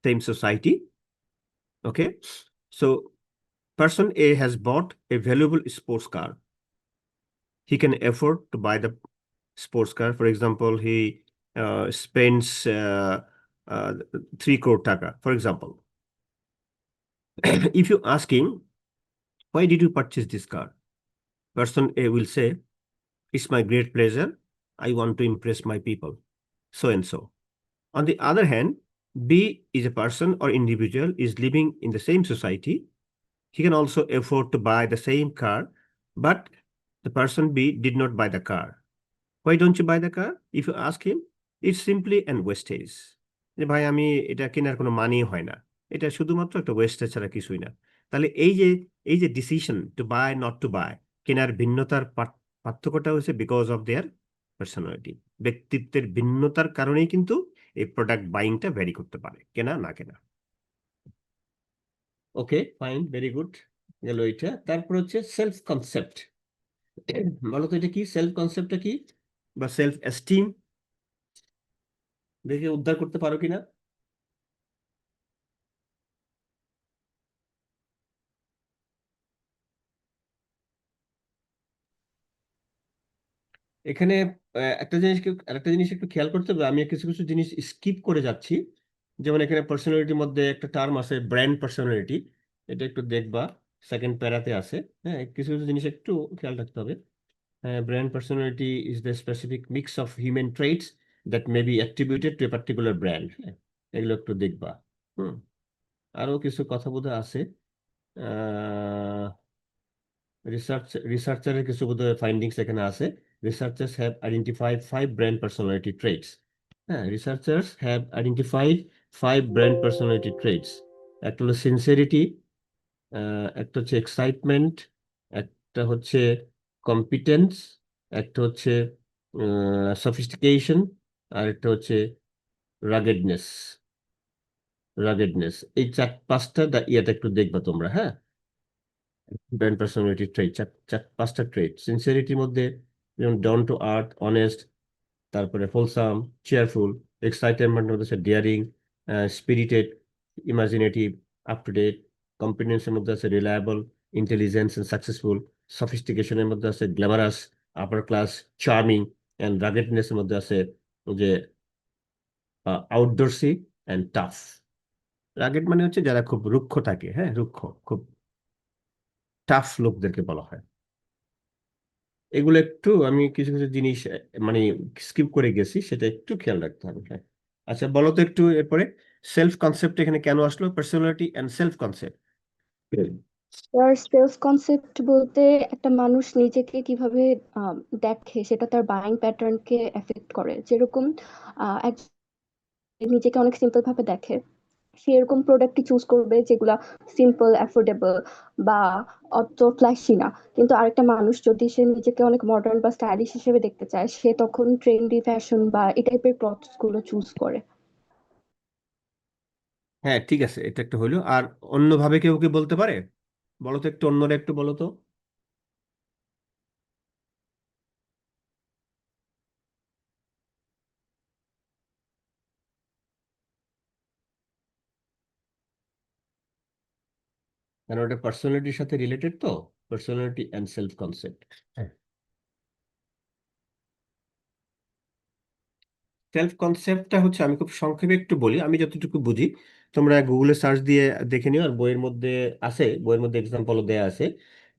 same society. Okay, so person A has bought a valuable sports car. He can afford to buy the sports car. For example, he spends 3 crore taka, for example. If you ask him, why did you purchase this car? Person A will say, it's my great pleasure. I want to impress my people. So and so. On the other hand, B is a person or individual is living in the same society. He can also afford to buy the same car, but the person B did not buy the car. Why don't you buy the car? If you ask him, it's simply an wastage. যে ভাই আমি এটা কেনার কোনো মানেই হয় না, এটা শুধুমাত্র একটা ওয়েস্টেজ ছাড়া কিছুই না। তাহলে এই যে decision to buy not to buy, কেনার ভিন্নতার পার্থক্যটা হচ্ছে বিকজ অফ দেয়ার পার্সোনালিটি। ব্যক্তিত্বের ভিন্নতার কারণেই কিন্তু এই প্রোডাক্ট বাইংটা ভ্যারি করতে পারে, কেনা না কেনা। ওকে, ফাইন, ভেরি গুড, গেল এটা। তারপর হচ্ছে সেলফ কনসেপ্ট। বলতো এটা কি, সেলফ কনসেপ্টটা কি বা সেলফ এস্টিম, দেখে উদ্ধার করতে পারো কিনা? এখানে একটা জিনিস একটু খেয়াল করতে হবে। আমি কিছু কিছু জিনিস স্কিপ করে যাচ্ছি। যেমন এখানে পার্সোনালিটির মধ্যে একটা টার্ম আছে ব্র্যান্ড পার্সোনালিটি, এটা একটু দেখবা, সেকেন্ড প্যারাতে আছে। হ্যাঁ, কিছু কিছু জিনিস একটু খেয়াল রাখতে হবে। Brand personality is the specific mix of human traits that may be attributed two a particular brand. হ্যাঁ, এগুলো একটু দেখবা। হুম, আরো কিছু কথা বোধহয় আছে। রিসার্চারের কিছু বোধহয় ফাইন্ডিংস এখানে আছে। Researchers have identified 5 brand personality traits. হ্যাঁ, researchers have identified 5 brand personality traits. একটা হলো সিনসিয়ারিটি, একটা হচ্ছে এক্সাইটমেন্ট, একটা হচ্ছে কম্পিটেন্স, একটা হচ্ছে সফিস্টিকেশন, আর একটা হচ্ছে রাগেডনেস। রাগেডনেস, এই পাঁচটা ইয়েটা একটু দেখবা তোমরা। হ্যাঁ, ব্র্যান্ড পার্সোনালিটি ট্রেট, পাঁচটা ট্রেট। সিনসিয়ারিটির মধ্যে যেমন ডাউন টু আর্থ, অনেস্ট, তারপরে হোলসাম, চেয়ারফুল। এক্সাইটমেন্টের মধ্যে আছে daring, spirited, imaginative, up to date. কম্পিটেন্সের মধ্যে আছে রিলায়েবল, ইন্টেলিজেন্স এন্ড সাকসেসফুল। সফিস্টিকেশনের মধ্যে আছে glamorous, upper class, charming. And রাগেডনেসের মধ্যে আছে যে আউটডোরসি অ্যান্ড টাফ। রাগেড মানে হচ্ছে যারা খুব রুক্ষ থাকে, হ্যাঁ, রুক্ষ, খুব টাফ লোকদেরকে বলা হয়। এগুলো একটু আমি কিছু কিছু জিনিস মানে স্কিপ করে গেছি, সেটা একটু খেয়াল রাখতে হবে। হ্যাঁ, আচ্ছা বলো তো একটু এরপরে সেলফ কনসেপ্ট এখানে কেন আসলো, personality and self concept. Sir, self concept বলতে একটা মানুষ নিজেকে কিভাবে দেখে সেটা তার বাইং প্যাটার্নকে এফেক্ট করে। যেরকম নিজেকে অনেক সিম্পল ভাবে দেখে, সে এরকম প্রোডাক্টই চুজ করবে যেগুলা সিম্পল, অ্যাফোর্ডেবল বা অত ফ্ল্যাশি না। কিন্তু আরেকটা মানুষ যদি সে নিজেকে অনেক মডার্ন বা স্টাইলিশ হিসেবে দেখতে চায়, সে তখন ট্রেন্ডি ফ্যাশন বা এই টাইপের ক্লথস গুলো চুজ করে। হ্যাঁ, ঠিক আছে, এটা একটা হইলো। আর অন্যভাবে কেউ কি বলতে পারে? বলো তো, একটু অন্যরা একটু বলো তো। কারণ ওটা পার্সোনালিটির সাথে রিলেটেড, তো personality and self concept. Self কনসেপ্টটা হচ্ছে, আমি খুব সংক্ষেপে একটু বলি, আমি যতটুকু বুঝি। তোমরা গুগলে সার্চ দিয়ে দেখে নিও, আর বইয়ের মধ্যে আছে, বইয়ের মধ্যে এক্সাম্পলও দেয়া আছে।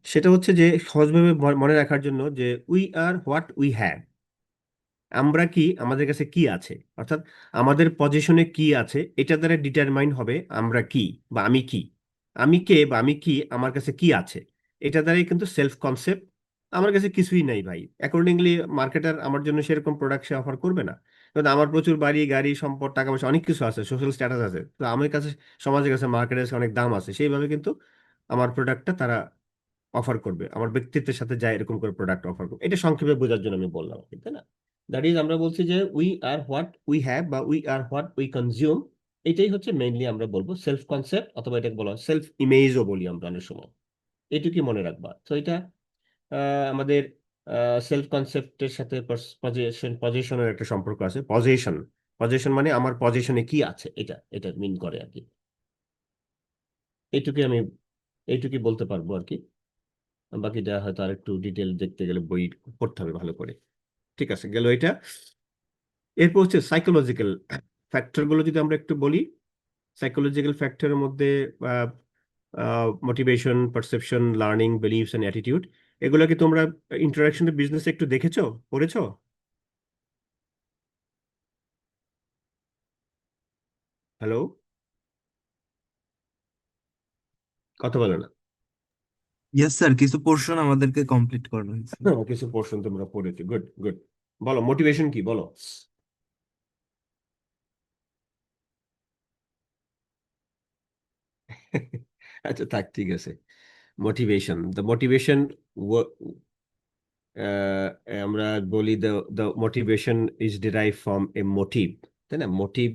সেটা হচ্ছে যে সহজভাবে মনে রাখার জন্য, যে we are what we have. আমরা কি, আমাদের কাছে কি আছে, অর্থাৎ আমাদের পজিশনে কি আছে, এটা দ্বারা ডিটারমাইন হবে আমরা কি বা আমি কি। আমি কে বা আমি কি, আমার কাছে কি আছে, এটা দ্বারাই কিন্তু সেলফ কনসেপ্ট। আমার কাছে কিছুই নাই ভাই, অ্যাকর্ডিংলি মার্কেটার আমার জন্য সেরকম প্রোডাক্ট সে অফার করবে না। কারণ আমার প্রচুর বাড়ি গাড়ি সম্পদ টাকা পয়সা অনেক কিছু আছে, সোশ্যাল স্ট্যাটাস আছে, তো আমার কাছে, সমাজের কাছে, মার্কেটের কাছে অনেক দাম আছে, সেইভাবে কিন্তু আমার প্রোডাক্টটা তারা অফার করবে, আমার ব্যক্তিত্বের সাথে যায় এরকম করে প্রোডাক্ট অফার করবে। এটা সংক্ষেপে বোঝার জন্য আমি বললাম, তাই না? দ্যাট ইজ, আমরা বলছি যে we are what we have বা we are what we consume. এটাই হচ্ছে মেইনলি আমরা বলবো সেলফ কনসেপ্ট, অথবা এটাকে বলা হয় সেলফ ইমেজও বলি আমরা অনেক সময়। এটুকুই মনে রাখবা। তো এটা আমাদের সেলফ কনসেপ্টের সাথে পজিশনের একটা সম্পর্ক আছে। পজিশন, পজিশন মানে আমার পজিশনে কি আছে, এটা এটা মিন করে আর কি। এইটুকুই আমি, এইটুকুই বলতে পারবো আর কি। বাকিটা হয়তো আর একটু ডিটেল দেখতে গেলে বই পড়তে হবে ভালো করে। ঠিক আছে, গেল এটা। এরপর হচ্ছে সাইকোলজিক্যাল ফ্যাক্টর গুলো যদি আমরা একটু বলি। সাইকোলজিক্যাল ফ্যাক্টরের মধ্যে motivation, perception, learning, beliefs and attitude, এগুলো কি তোমরা ইন্টারাকশন বিজনেস একটু দেখেছো, পড়েছো? হ্যালো, কথা বলো না। ইয়েস স্যার, কিছু পোর্শন আমাদেরকে কমপ্লিট করা হয়েছে। কিছু পোর্শন তোমরা পড়েছো, গুড গুড। বলো মোটিভেশন কি, বলো। আচ্ছা থাক, ঠিক আছে। মোটিভেশন, দ্য মোটিভেশন, আহ, আমরা বলি the the motivation is derive from a motive, তাই না? মোটিভ,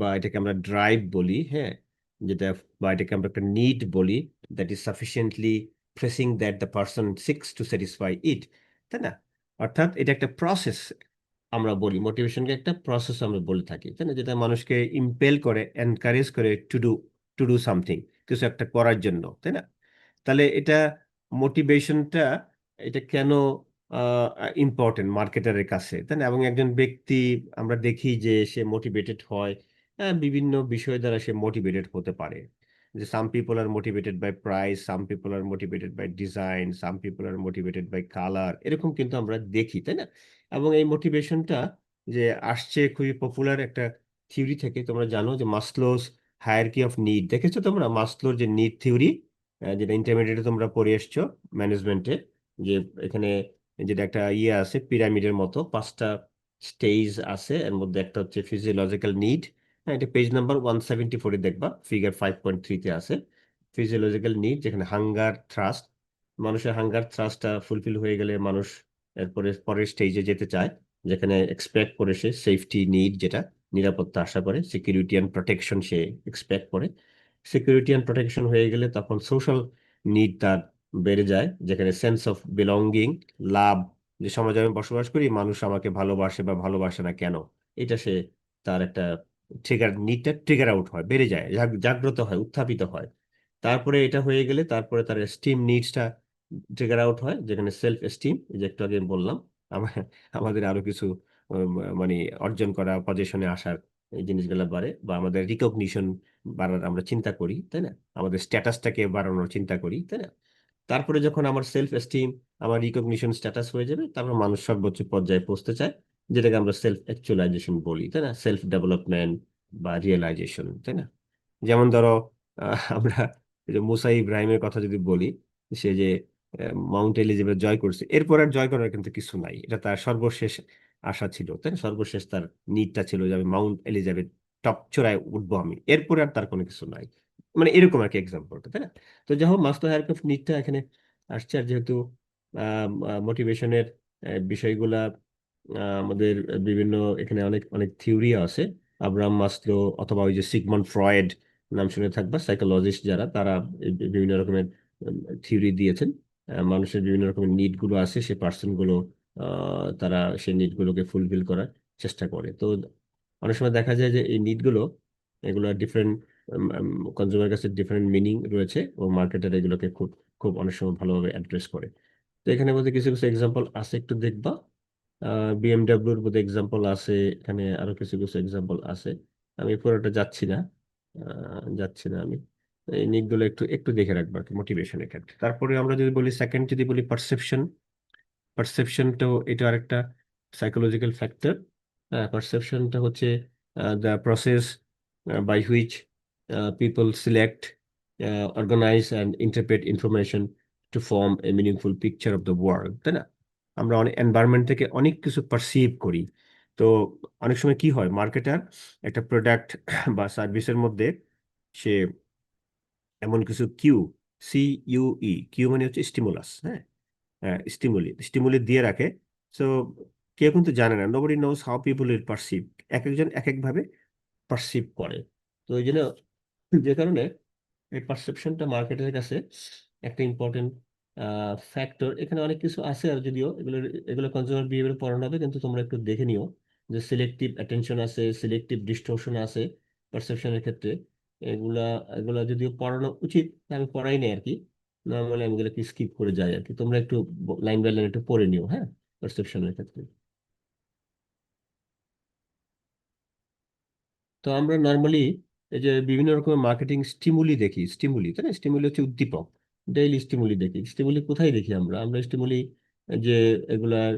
বা এটাকে আমরা ড্রাইভ বলি, হ্যাঁ, যেটা, বা এটাকে আমরা একটা নিড বলি, that is sufficiently pressing that the person seeks to satisfy it, তাই না? অর্থাৎ এটা একটা প্রসেস, আমরা বলি মোটিভেশনকে একটা প্রসেস আমরা বলে থাকি, তাই না? যেটা মানুষকে ইম্পেল করে, এনকারেজ করে টু ডু সামথিং, কিছু একটা করার জন্য, তাই না? তাহলে এটা, মোটিভেশনটা, এটা কেন ইম্পর্টেন্ট মার্কেটারের কাছে, তাই না? এবং একজন ব্যক্তি, আমরা দেখি যে সে মোটিভেটেড হয়, বিভিন্ন বিষয় দ্বারা সে মোটিভেটেড হতে পারে। যে some people are motivated by price, some people are motivated by design, some people are motivated by colour, এরকম কিন্তু আমরা দেখি, তাই না? এবং এই মোটিভেশনটা যে আসছে খুবই পপুলার একটা থিওরি থেকে, তোমরা জানো যে মাসলোস হায়ারার্কি অফ নিড, দেখেছো তোমরা মাসলোর যে নিড থিওরি, যেটা ইন্টারমিডিয়েটে তোমরা পড়ে এসছো ম্যানেজমেন্টে, যে এখানে যেটা একটা ইয়ে আছে পিরামিডের মতো, পাঁচটা স্টেজ আছে, এর মধ্যে একটা হচ্ছে ফিজিওলজিক্যাল নিড। হ্যাঁ, এটা পেজ নাম্বার 174-এ দেখবা, ফিগার 5.3-তে আছে ফিজিওলজিক্যাল নিড, যেখানে হাঙ্গার থ্রাস্ট, মানুষের হাঙ্গার থ্রাস্টটা ফুলফিল হয়ে গেলে মানুষ এরপরে পরের স্টেজে যেতে চায়, যেখানে এক্সপেক্ট করে সে সেফটি নিড, যেটা নিরাপত্তা আশা করে, security and protection say expect করে। সিকিউরিটি অ্যান্ড প্রোটেকশন হয়ে গেলে তখন সোশ্যাল নিড তার বেড়ে যায়, যেখানে সেন্স অফ বিলঙ্গিং, লাভ, যে সমাজে আমি বসবাস করি, মানুষ আমাকে ভালোবাসে বা ভালোবাসে না কেন, এটা সে, তার একটা নিডটা ট্রিগার আউট হয়, বেড়ে যায়, জাগ্রত হয়, উত্থাপিত হয়। তারপরে এটা হয়ে গেলে তারপরে তার এস্টিম নিডসটা ট্রিগার আউট হয়, যেখানে সেলফ এস্টিম, যে একটু আগে বললাম, আমাদের আরো কিছু মানে অর্জন করা, পজিশনে আসার এই জিনিসগুলো বাড়ে, বা আমাদের রিকগনিশন বাড়ার আমরা চিন্তা করি, তাই না? আমাদের স্ট্যাটাসটাকে বাড়ানোর চিন্তা করি, তাই না? তারপরে যখন আমার সেলফ এস্টিম, আমার রিকগনিশন স্ট্যাটাস হয়ে যাবে, তারপর মানুষ সর্বোচ্চ পর্যায়ে পৌঁছতে চায়, যেটাকে আমরা সেলফ অ্যাকচুয়ালাইজেশন বলি, তাই না? সেলফ ডেভেলপমেন্ট বা রিয়েলাইজেশন, তাই না? যেমন ধরো, আমরা এই যে মুসা ইব্রাহিমের কথা যদি বলি, সে যে মাউন্ট এলিজাবেথ জয় করছে, এরপর আর জয় করার কিন্তু কিছু নাই, এটা তার সর্বশেষ আশা ছিল, তাই না? সর্বশেষ তার নিডটা ছিল যে আমি মাউন্ট এলিজাবেথ টপ চূড়ায় উঠবো আমি, এরপরে আর তার কোনো কিছু নাই, মানে এরকম আর কি এক্সাম্পলটা, তাই না? তো যাই হোক, মাসলো হায়ারার্কি নিডটা এখানে আসছে। আর যেহেতু মোটিভেশনের বিষয়গুলা আমাদের বিভিন্ন এখানে অনেক অনেক থিওরি আছে। আব্রাহাম মাসলো অথবা ওই যে সিগমন্ড ফ্রয়েড নাম শুনে থাকবা, সাইকোলজিস্ট যারা, তারা বিভিন্ন রকমের থিওরি দিয়েছেন। মানুষের বিভিন্ন রকমের নিড গুলো আছে, সে পার্সন গুলো তারা সেই নিড গুলোকে ফুলফিল করার চেষ্টা করে। তো অনেক সময় দেখা যায় যে এই নিড গুলো, এগুলো ডিফারেন্ট কনজিউমার কাছে ডিফারেন্ট মিনিং রয়েছে, ও মার্কেটার এগুলোকে খুব খুব অনেক সময় ভালোভাবে অ্যাড্রেস করে। তো এখানে মধ্যে কিছু কিছু এক্সাম্পল আছে, একটু দেখবা। বিএমডাব্লিউর মধ্যে এক্সাম্পল আছে, এখানে আরো কিছু কিছু এক্সাম্পল আছে। আমি পুরোটা যাচ্ছি না আমি। এই নিকগুলো একটু একটু দেখে রাখবো আর কি মোটিভেশনের ক্ষেত্রে। তারপরে আমরা যদি বলি সেকেন্ড, যদি বলি পারসেপশনটাও এটা আরেকটা সাইকোলজিক্যাল ফ্যাক্টর। পারসেপশনটা হচ্ছে the process by which people select, organise and interpret information to form a meaningful picture of the world, তাই না? আমরা অনেক এনভায়রনমেন্ট থেকে অনেক কিছু পারসিভ করি। তো অনেক সময় কি হয়, মার্কেটার একটা প্রোডাক্ট বা সার্ভিসের মধ্যে সে এমন কিছু কিউ মানে হচ্ছে স্টিমুলাস, হ্যাঁ, স্টিমুলি দিয়ে রাখে। সো কেউ কিন্তু জানে না, nobody knows how people will perceive, এক একজন এক একভাবে পারসিভ করে। তো এই জন্য, যে কারণে এই পারসেপশনটা মার্কেটের কাছে একটা ইম্পর্টেন্ট ফ্যাক্টর। এখানে অনেক কিছু আছে, আর যদিও এগুলো এগুলো কনজিউমার বিহেভিয়ার পড়ানো হবে, কিন্তু তোমরা একটু দেখে নিও যে সিলেক্টিভ অ্যাটেনশন আছে, সিলেক্টিভ ডিস্টরশন আছে পারসেপশনের ক্ষেত্রে। এগুলা এগুলা যদিও পড়ানো উচিত, আমি পড়াই নাই আর কি, নর্মালি আমি এগুলোকে স্কিপ করে যাই আর কি। তোমরা একটু লাইন বাই লাইন একটু পড়ে নিও, হ্যাঁ, পারসেপশনের ক্ষেত্রে। তো আমরা নর্মালি এই যে বিভিন্ন রকমের মার্কেটিং স্টিমুলি, তাই না? স্টিমুলি হচ্ছে উদ্দীপক, ডেইলি স্টিমুলি দেখি। স্টিমুলি কোথায় দেখি আমরা? আমরা স্টিমুলি যে এগুলার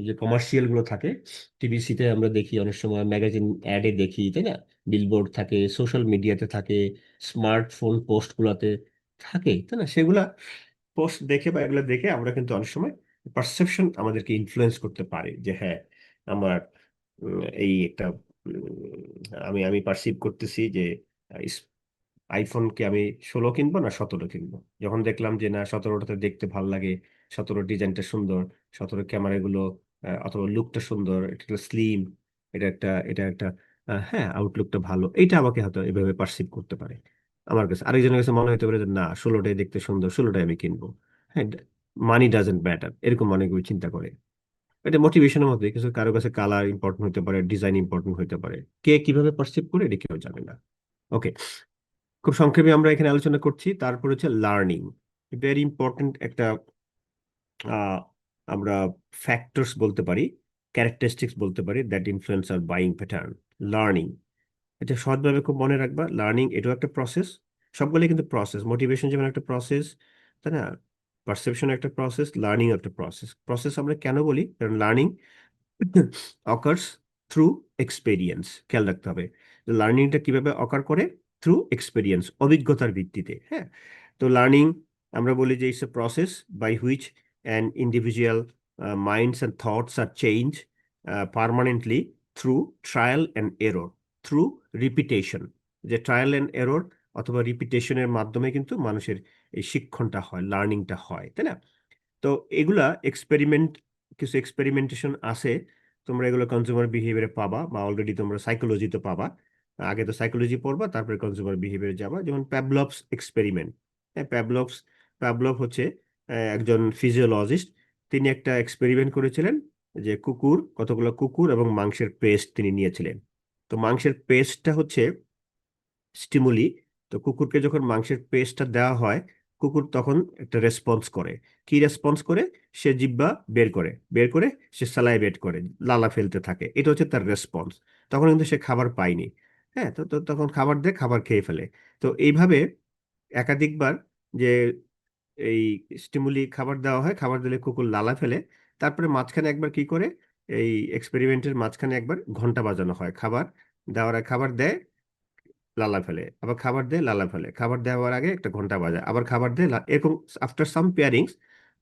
যে কমার্শিয়াল গুলো থাকে টিভিসিতে আমরা দেখি, অনেক সময় ম্যাগাজিন অ্যাডে দেখি, তাই না? বিলবোর্ড থাকে, সোশ্যাল মিডিয়াতে থাকে, স্মার্টফোন পোস্ট গুলাতে থাকে, তাই না? সেগুলা পোস্ট দেখে বা এগুলো দেখে আমরা কিন্তু অনেক সময় পারসেপশন আমাদেরকে ইনফ্লুয়েন্স করতে পারে যে হ্যাঁ, আমার এই একটা আমি আমি পারসিভ করতেছি যে আইফোনকে আমি 16 কিনবো না 17 কিনবো। যখন দেখলাম যে না, 17টাতে দেখতে ভালো লাগে, 17 ডিজাইনটা সুন্দর, 17 ক্যামেরাগুলো অথবা লুকটা সুন্দর, এটা একটা স্লিম, এটা একটা হ্যাঁ, আউটলুকটা ভালো, এইটা আমাকে হয়তো এভাবে পারসিভ করতে পারে। আমার কাছে, আরেকজনের কাছে মনে হতে পারে যে না, 16টাই দেখতে সুন্দর, 16টাই আমি কিনবো। হ্যাঁ, মানি ডাজেন্ট ম্যাটার, এরকম অনেকে চিন্তা করে। এটা মোটিভেশনের মধ্যে কিছু, কারো কাছে কালার ইম্পর্টেন্ট হতে পারে, ডিজাইন ইম্পর্টেন্ট হতে পারে, কে কিভাবে পারসিভ করে এটা কেউ জানে না। ওকে, খুব সংক্ষেপে আমরা এখানে আলোচনা করছি। তারপর হচ্ছে লার্নিং, ভেরি ইম্পর্টেন্ট একটা আহ, আমরা ফ্যাক্টরস বলতে পারি, ক্যারেক্টারিস্টিক্স বলতে পারি, that influence our buying pattern. Learning, এটা সহজভাবে খুব মনে রাখবা। লার্নিং এটাও একটা প্রসেস, সবগুলোই কিন্তু প্রসেস। মোটিভেশন যেমন একটা প্রসেস, তাই না? পারসেপশন একটা প্রসেস, লার্নিং একটা প্রসেস। প্রসেস আমরা কেন বলি? কারণ লার্নিং অকার্স থ্রু এক্সপেরিয়েন্স। খেয়াল রাখতে হবে লার্নিংটা কিভাবে অকার করে, থ্রু এক্সপেরিয়েন্স, অভিজ্ঞতার ভিত্তিতে। হ্যাঁ, তো লার্নিং আমরা বলি যে it's a process by which an individual minds and thoughts are change permanently through trial and error, through repetition. যে ট্রায়াল অ্যান্ড এরর অথবা রিপিটেশনের মাধ্যমে কিন্তু মানুষের এই শিক্ষণটা হয়, লার্নিংটা হয়, তাই না? তো এগুলা কিছু এক্সপেরিমেন্টেশন আছে, তোমরা এগুলো কনজিউমার বিহেভিয়ারে পাবা, বা অলরেডি তোমরা সাইকোলজিতে পাবা। আগে তো সাইকোলজি পড়বা, তারপরে কনজিউমার বিহেভিয়ারে যাবা। যেমন প্যাভলভস এক্সপেরিমেন্ট। হ্যাঁ, প্যাভলভ হচ্ছে একজন ফিজিওলজিস্ট। তিনি একটা এক্সপেরিমেন্ট করেছিলেন যে কতগুলো কুকুর এবং মাংসের পেস্ট তিনি নিয়েছিলেন। তো মাংসের পেস্টটা হচ্ছে স্টিমুলি। তো কুকুরকে যখন মাংসের পেস্টটা দেওয়া হয়, কুকুর তখন একটা রেসপন্স করে। কি রেসপন্স করে? সে জিহ্বা বের করে সে সালাইভেট করে, লালা ফেলতে থাকে, এটা হচ্ছে তার রেসপন্স। তখন কিন্তু সে খাবার পায়নি। হ্যাঁ, তো তখন খাবার দিয়ে খাবার খেয়ে ফেলে। তো এইভাবে একাধিকবার যে এই স্টিমুলি খাবার দেওয়া হয়, খাবার দিলে কুকুর লালা ফেলে। তারপরে মাঝখানে একবার কি করে, এই এক্সপেরিমেন্টের মাঝখানে একবার ঘন্টা বাজানো হয়, খাবার দেওয়ার আগে খাবার দেয়, লালা ফেলে, আবার খাবার দেয়, লালা ফেলে, খাবার দেওয়ার আগে একটা ঘন্টা বাজায়, আবার খাবার দেয়, এরকম আফটার সাম পেয়ারিংস।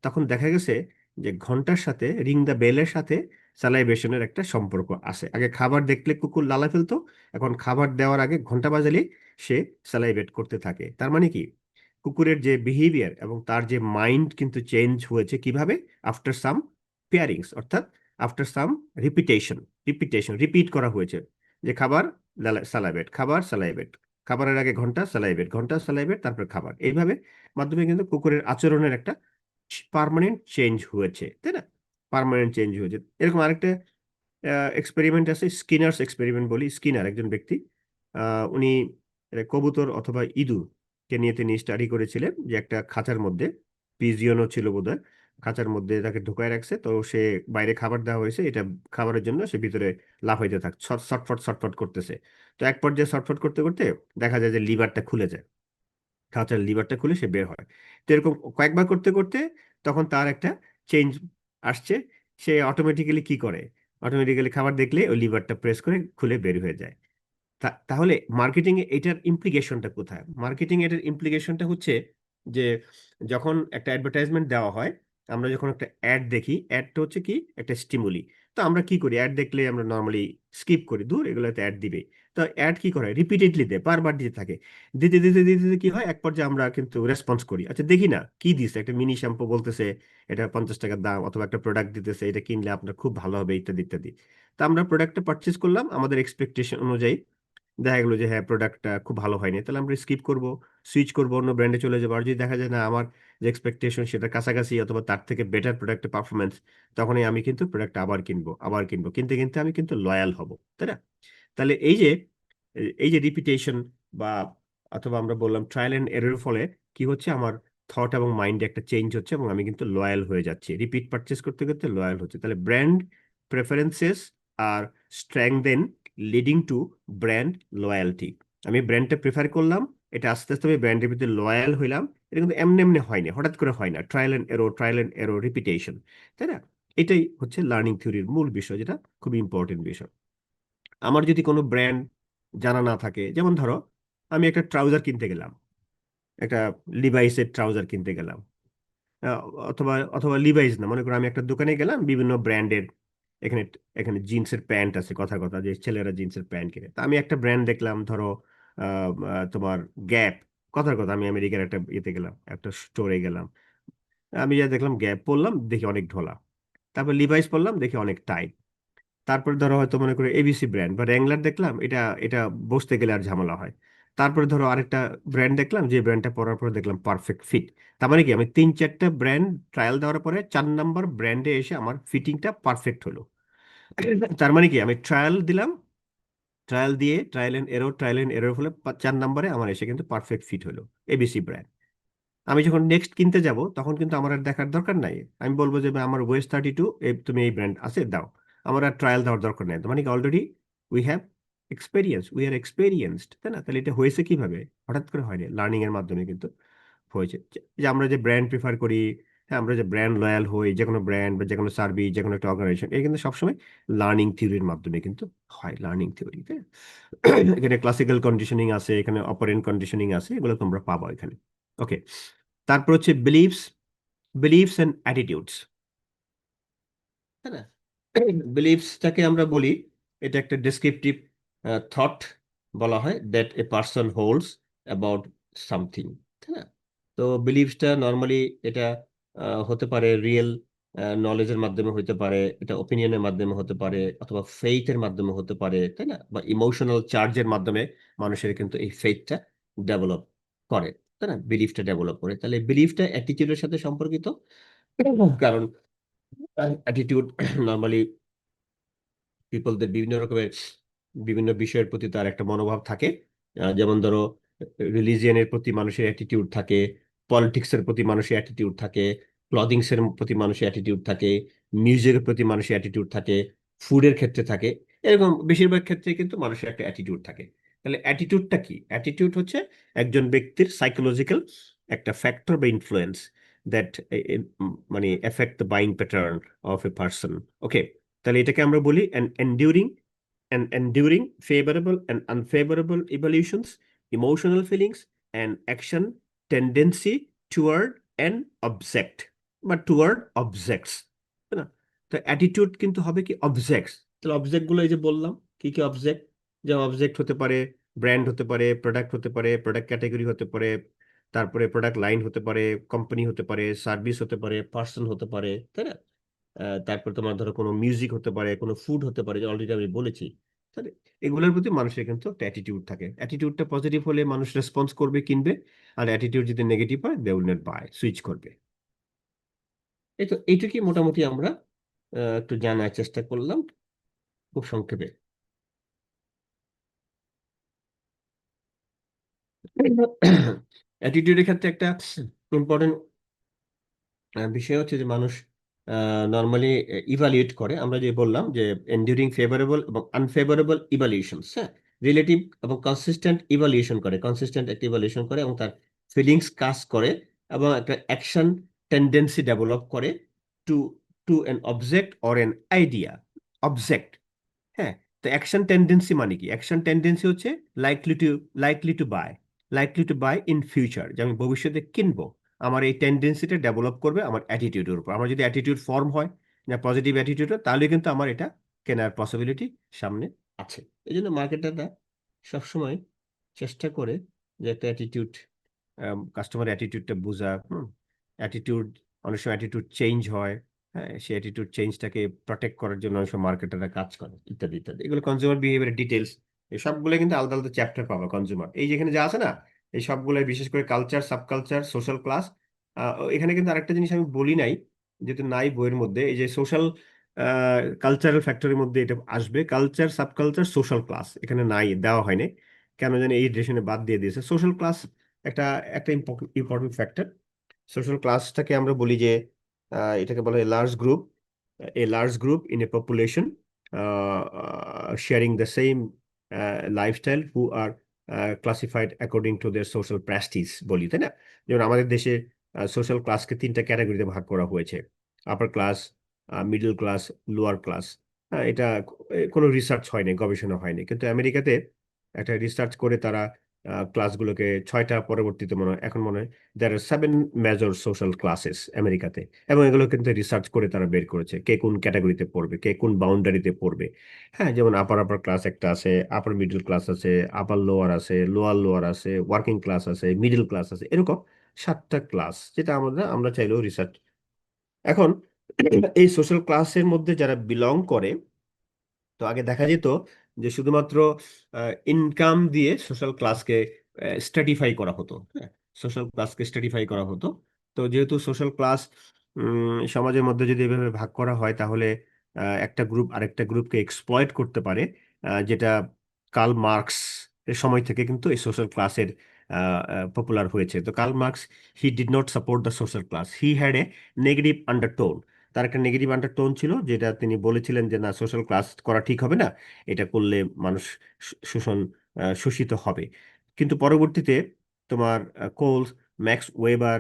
তখন দেখা গেছে যে ঘন্টার সাথে, রিং দ্য বেলের সাথে স্যালাইভেশনের একটা সম্পর্ক আছে। আগে খাবার দেখলে কুকুর লালা ফেলতো, এখন খাবার দেওয়ার আগে ঘন্টা বাজালে সে স্যালাইভেট করতে থাকে। তার মানে কি, কুকুরের যে বিহেভিয়ার এবং তার যে মাইন্ড কিন্তু চেঞ্জ হয়েছে কিভাবে, আফটার সাম পেয়ারিংস, অর্থাৎ আফটার সাম রিপিটেশন রিপিট করা হয়েছে, যে খাবার স্যালাইভেট, খাবার স্যালাইভেট, খাবারের আগে ঘন্টা স্যালাইভেট, ঘন্টা স্যালাইভেট, তারপর খাবার, এইভাবে মাধ্যমে কিন্তু কুকুরের আচরণের একটা পার্মানেন্ট চেঞ্জ হয়েছে, তাই না? পার্মানেন্ট চেঞ্জ হয়েছে। এরকম আরেকটা এক্সপেরিমেন্ট আছে, স্কিনার্স এক্সপেরিমেন্ট বলি। স্কিনার একজন ব্যক্তি, উনি কবুতর অথবা ইঁদুরকে নিয়ে তিনি স্টাডি করেছিলেন, যে একটা খাঁচার মধ্যে, পিজিয়নও ছিল বোধহয়, খাঁচার মধ্যে তাকে ঢুকায় রাখছে। তো সে বাইরে খাবার দেওয়া হয়েছে, এটা খাবারের জন্য সে ভিতরে লাফাইতে থাকছে, ছটফট করতেছে। তো এক পর্যায়ে ছটফট করতে করতে দেখা যায় যে লিভারটা খুলে যায়, খাঁচার লিভারটা খুলে সে বের হয়। তো এরকম কয়েকবার করতে করতে তখন তার একটা চেঞ্জ আসছে। সে অটোমেটিক্যালি কি করে, অটোমেটিক্যালি খাবার দেখলে ওই লিভারটা প্রেস করে খুলে বের হয়ে যায়। তাহলে মার্কেটিং এ এটার ইমপ্লিকেশনটা কোথায়? মার্কেটিং এটার ইমপ্লিকেশনটা হচ্ছে যে যখন একটা অ্যাডভার্টাইজমেন্ট দেওয়া হয়, আমরা যখন একটা অ্যাড দেখি, অ্যাডটা হচ্ছে কি একটা স্টিমুলি। তো আমরা কি করি, অ্যাড দেখলে আমরা নর্মালি স্কিপ করি, দূর এগুলোতে অ্যাড দিবে। তো অ্যাড কি করে, রিপিটেডলি দেয়, বারবার দিতে থাকে। দিতে দিতে দিতে দিতে কি হয়, এক পর্যায়ে আমরা কিন্তু রেসপন্স করি, আচ্ছা দেখি না কি দিছে, একটা মিনি শ্যাম্পু বলতেছে এটা 50 টাকার দাম, অথবা একটা প্রোডাক্ট দিতেছে এটা কিনলে আপনার খুব ভালো হবে ইত্যাদি ইত্যাদি। তা আমরা প্রোডাক্টটা পারচেস করলাম আমাদের এক্সপেকটেশন অনুযায়ী, দেখা গেলো যে হ্যাঁ প্রোডাক্টটা খুব ভালো হয়নি, তাহলে আমরা স্কিপ করব, সুইচ করব, অন্য ব্র্যান্ডে চলে যাবো। আর যদি দেখা যায় না আমার যে এক্সপেকটেশন সেটা কাছাকাছি অথবা তার থেকে বেটার প্রোডাক্টের পারফরমেন্স, তখনই আমি কিন্তু প্রোডাক্টটা আবার কিনবো, কিনতে কিনতে আমি কিন্তু লয়াল হব, তাই না? তাহলে এই যে রিপিটেশন বা অথবা আমরা বললাম ট্রায়াল এন্ড এরর ফলে কি হচ্ছে, আমার থট এবং মাইন্ডে একটা চেঞ্জ হচ্ছে এবং আমি কিন্তু লয়াল হয়ে যাচ্ছি, রিপিট পারচেস করতে করতে লয়াল হচ্ছে। তাহলে brand preferences are strengthen leading to brand loyalty. আমি ব্র্যান্ডটা প্রেফার করলাম, এটা আস্তে আস্তে আমি ব্র্যান্ডের ভিতরে লয়াল হইলাম। এটা কিন্তু এমনি এমনি হয়নি, হঠাৎ করে হয় না, ট্রায়াল এন্ড এরর রিপিটেশন, তাই না? এটাই হচ্ছে লার্নিং থিওরির মূল বিষয়, যেটা খুব ইম্পর্টেন্ট বিষয়। আমার যদি কোনো ব্র্যান্ড জানা না থাকে, যেমন ধরো আমি একটা ট্রাউজার কিনতে গেলাম, একটা লিভাইসের ট্রাউজার কিনতে গেলাম, আহ, অথবা অথবা লিভাইস না, মনে করো আমি একটা দোকানে গেলাম বিভিন্ন ব্র্যান্ডের, এখানে এখানে জিন্সের প্যান্ট আছে, কথা কথা যে ছেলেরা জিন্সের প্যান্ট কিনে, তা আমি একটা ব্র্যান্ড দেখলাম, ধরো তোমার গ্যাপ, কথার কথা আমি আমেরিকার একটা ইয়েতে গেলাম, একটা স্টোরে গেলাম, আমি যা দেখলাম গ্যাপ পরলাম দেখি অনেক ঢোলা, তারপর লিভাইস পরলাম দেখি অনেক টাইট, তারপরে ধরো হয়তো মনে করে এবিসি ব্র্যান্ড বা র্যাংলার দেখলাম, এটা এটা বসতে গেলে আর ঝামেলা হয়। তারপরে ধরো আরেকটা ব্র্যান্ড দেখলাম, যে ব্র্যান্ডটা পরার পরে দেখলাম পারফেক্ট ফিট। তার মানে কি, আমি 3-4টা ব্র্যান্ড ট্রায়াল দেওয়ার পরে 4 নম্বর ব্র্যান্ডে এসে আমার ফিটিংটা পারফেক্ট হলো। তার মানে কি, আমি ট্রায়াল দিলাম, ট্রায়াল এন্ড এরর ফলে 4 নম্বরে আমার এসে কিন্তু পারফেক্ট ফিট হলো এবিসি ব্র্যান্ড। আমি যখন নেক্সট কিনতে যাব তখন কিন্তু আমার আর দেখার দরকার নাই, আমি বলবো যে ভাই, আমার ওয়েস্ট 32, তুমি এই ব্র্যান্ড আছে দাও, আমার আর ট্রায়াল দেওয়ার দরকার নেই। তার মানে কি, অলরেডি উই আর এক্সপেরিয়েন্সড, তাই না? তাহলে এটা হয়েছে কিভাবে, হঠাৎ করে হয়নি, লার্নিং এর মাধ্যমে কিন্তু হয়েছে। যে আমরা যে ব্র্যান্ড প্রিফার করি, হ্যাঁ আমরা যে ব্র্যান্ড লয়াল হই, যে কোনো ব্র্যান্ড বা যে কোনো সার্ভিস, যে কোনো একটা অর্গানাইজেশন, এটা কিন্তু সবসময় লার্নিং থিওরির মাধ্যমে কিন্তু হয়, লার্নিং থিওরি, তাই না? এখানে ক্লাসিক্যাল কন্ডিশনিং আছে, এখানে অপারেন্ট কন্ডিশনিং আছে, এগুলো তোমরা পাবো এখানে। ওকে, তারপর হচ্ছে বিলিভস এন্ড অ্যাটিটিউডস, তাই না? বিলিভসটাকে আমরা বলি, এটা একটা ডেসক্রিপটিভ থট বলা হয়, that a person holds about something, তাই না? তো বিলিভসটা নর্মালি এটা হতে পারে রিয়েল নলেজের মাধ্যমে হতে পারে, এটা ওপিনিয়নের মাধ্যমে হতে পারে, অথবা ফেইথের মাধ্যমে হতে পারে, তাই না? বা ইমোশনাল চার্জের মাধ্যমে মানুষের কিন্তু এই ফেইথটা ডেভেলপ করে, তাই না? বিলিফটা ডেভেলপ করে। তাহলে বিলিফটা অ্যাটিটিউডের সাথে সম্পর্কিত, কারণ অ্যাটিটিউড নর্মালি পিপলদের বিভিন্ন রকমের বিভিন্ন বিষয়ের প্রতি তার একটা মনোভাব থাকে। যেমন ধরো রিলিজিয়নের প্রতি মানুষের অ্যাটিটিউড থাকে, পলিটিক্সের প্রতি মানুষের অ্যাটিটিউড থাকে, ক্লদিংস এর প্রতি মানুষের অ্যাটিটিউড থাকে, মিউজিকের প্রতি মানুষের অ্যাটিটিউড থাকে, ফুডের ক্ষেত্রে থাকে, এরকম বেশিরভাগ ক্ষেত্রে কিন্তু মানুষের একটা অ্যাটিটিউড থাকে। তাহলে অ্যাটিটিউডটা কি? অ্যাটিটিউড হচ্ছে একজন ব্যক্তির সাইকোলজিক্যাল একটা ফ্যাক্টর বা ইনফ্লুয়েন্স দ্যাট মানে affect the buying pattern of a person. Okay, তাহলে এটাকে আমরা বলি enduring favorable and unfavorable evolutions, emotional feelings and action tendency toward an object বা toward objects, তাই না? তো অ্যাটিটিউড কিন্তু হবে কি অবজেক্টস। তাহলে অবজেক্ট গুলো এই যে বললাম কি কি অবজেক্ট, যে অবজেক্ট হতে পারে, ব্র্যান্ড হতে পারে, প্রোডাক্ট হতে পারে, প্রোডাক্ট ক্যাটাগরি হতে পারে, তারপরে প্রোডাক্ট লাইন হতে পারে, কোম্পানি হতে পারে, সার্ভিস হতে পারে, পার্সন হতে পারে, তাই না? তারপর তোমার ধরো কোনো মিউজিক হতে পারে, কোনো ফুড হতে পারে, যে অলরেডি আমি বলেছি। তাহলে এগুলোর প্রতি মানুষের কিন্তু একটা অ্যাটিটিউড থাকে। অ্যাটিটিউডটা পজিটিভ হলে মানুষ রেসপন্স করবে, কিনবে। আর অ্যাটিটিউড যদি নেগেটিভ হয়, they will not buy, switch করবে। এই তো এইটুকুই মোটামুটি আমরা একটু জানার চেষ্টা করলাম খুব সংক্ষেপে। অ্যাটিটিউডের ক্ষেত্রে একটা ইম্পর্টেন্ট বিষয় হচ্ছে যে মানুষ নর্মালি ইভালুয়েট করে। আমরা যে বললাম যে এন্ডিউরিং ফেভারেবল এবং আনফেভারেবল ইভালুয়েশন, হ্যাঁ, রিলেটিভ এবং কনসিস্টেন্ট ইভালুয়েশন করে, কনসিস্টেন্ট একটা ইভালুয়েশন করে এবং তার ফিলিংস কাজ করে এবং একটা অ্যাকশন টেন্ডেন্সি ডেভেলপ করে to to an object or an idea. Object, হ্যাঁ। তো অ্যাকশন টেন্ডেন্সি মানে কি? অ্যাকশন টেন্ডেন্সি হচ্ছে likely to likely to buy, likely to buy in future, যে আমি ভবিষ্যতে কিনবো। আমার এই টেন্ডেন্সিটা ডেভেলপ করবে আমার অ্যাটিটিউডের উপর। আমার যদি অ্যাটিটিউড ফর্ম হয়, না পজিটিভ অ্যাটিটিউড, তাহলে কিন্তু আমার এটা কেনার পসিবিলিটি সামনে আছে। এই জন্য মার্কেটাররা সবসময় চেষ্টা করে যে একটা অ্যাটিটিউড, কাস্টমার অ্যাটিটিউডটা বোঝা। অ্যাটিটিউড, অনেক সময় অ্যাটিটিউড চেঞ্জ হয়, হ্যাঁ, সেই অ্যাটিটিউড চেঞ্জটাকে প্রোটেক্ট করার জন্য অনেক সময় মার্কেটাররা কাজ করে, ইত্যাদি ইত্যাদি। এগুলো কনজিউমার বিহেভিয়ারের ডিটেলস, এই সবগুলো কিন্তু আলাদা আলাদা চ্যাপ্টার পাবা কনজিউমার। এই যেখানে যা আছে না, এই সবগুলো বিশেষ করে কালচার, সাবকালচার, সোশ্যাল ক্লাস। এখানে কিন্তু আরেকটা জিনিস আমি বলি নাই, যেহেতু নাই বইয়ের মধ্যে, এই যে সোশ্যাল কালচারাল ফ্যাক্টরের মধ্যে এটা আসবে। কালচার, সাবকালচার, সোশ্যাল ক্লাস এখানে নাই, দেওয়া হয়নি কেন জানি, এই ডিরেকশনে বাদ দিয়ে দিয়েছে। সোশ্যাল ক্লাস একটা একটা ইম্পর্টেন্ট ফ্যাক্টর। সোশ্যাল ক্লাসটাকে আমরা বলি যে এটাকে বলা হয় large group, a large group in a population sharing the same lifestyle who are classified according to their social prestige বলি, তাই না? যেমন আমাদের দেশে সোশ্যাল ক্লাসকে 3টা ক্যাটাগরিতে ভাগ করা হয়েছে: upper class, middle class, lower class. এটা কোনো রিসার্চ হয়নি, গবেষণা হয়নি, কিন্তু আমেরিকাতে একটা রিসার্চ করে তারা ক্লাসগুলোকে 6টা, পরবর্তীতে মনে হয় এখন মনে হয় there are 7 major social classes আমেরিকাতে। এবং এগুলো কিন্তু রিসার্চ করে তারা বের করেছে কে কোন ক্যাটাগরিতে পড়বে, কে কোন বাউন্ডারিতে পড়বে। হ্যাঁ, যেমন আপার আপার ক্লাস একটা আছে, আপার মিডল ক্লাস আছে, আপার লোয়ার আছে, লোয়ার লোয়ার আছে, ওয়ার্কিং ক্লাস আছে, মিডল ক্লাস আছে, এরকম 7টা ক্লাস, যেটা আমরা চাইলেও রিসার্চ। এখন এই সোশ্যাল ক্লাসের মধ্যে যারা বিলং করে, তো আগে দেখা যেত যে শুধুমাত্র ইনকাম দিয়ে সোশ্যাল ক্লাসকে স্ট্র্যাটিফাই করা হতো, হ্যাঁ, সোশ্যাল ক্লাসকে স্ট্র্যাটিফাই করা হতো। তো যেহেতু সোশ্যাল ক্লাস সমাজের মধ্যে যদি এভাবে ভাগ করা হয়, তাহলে একটা গ্রুপ আরেকটা গ্রুপকে এক্সপ্লয়েট করতে পারে, যেটা কার্ল মার্কস এর সময় থেকে কিন্তু এই সোশ্যাল ক্লাসের পপুলার হয়েছে। তো Karl Marx, he did not support the social class, he had a negative undertone. তার একটা নেগেটিভ আন্ডারটোন ছিল, যেটা তিনি বলেছিলেন যে না, সোশ্যাল ক্লাস করা ঠিক হবে না, এটা করলে মানুষ শোষিত হবে। কিন্তু পরবর্তীতে তোমার Coles, Max Weber,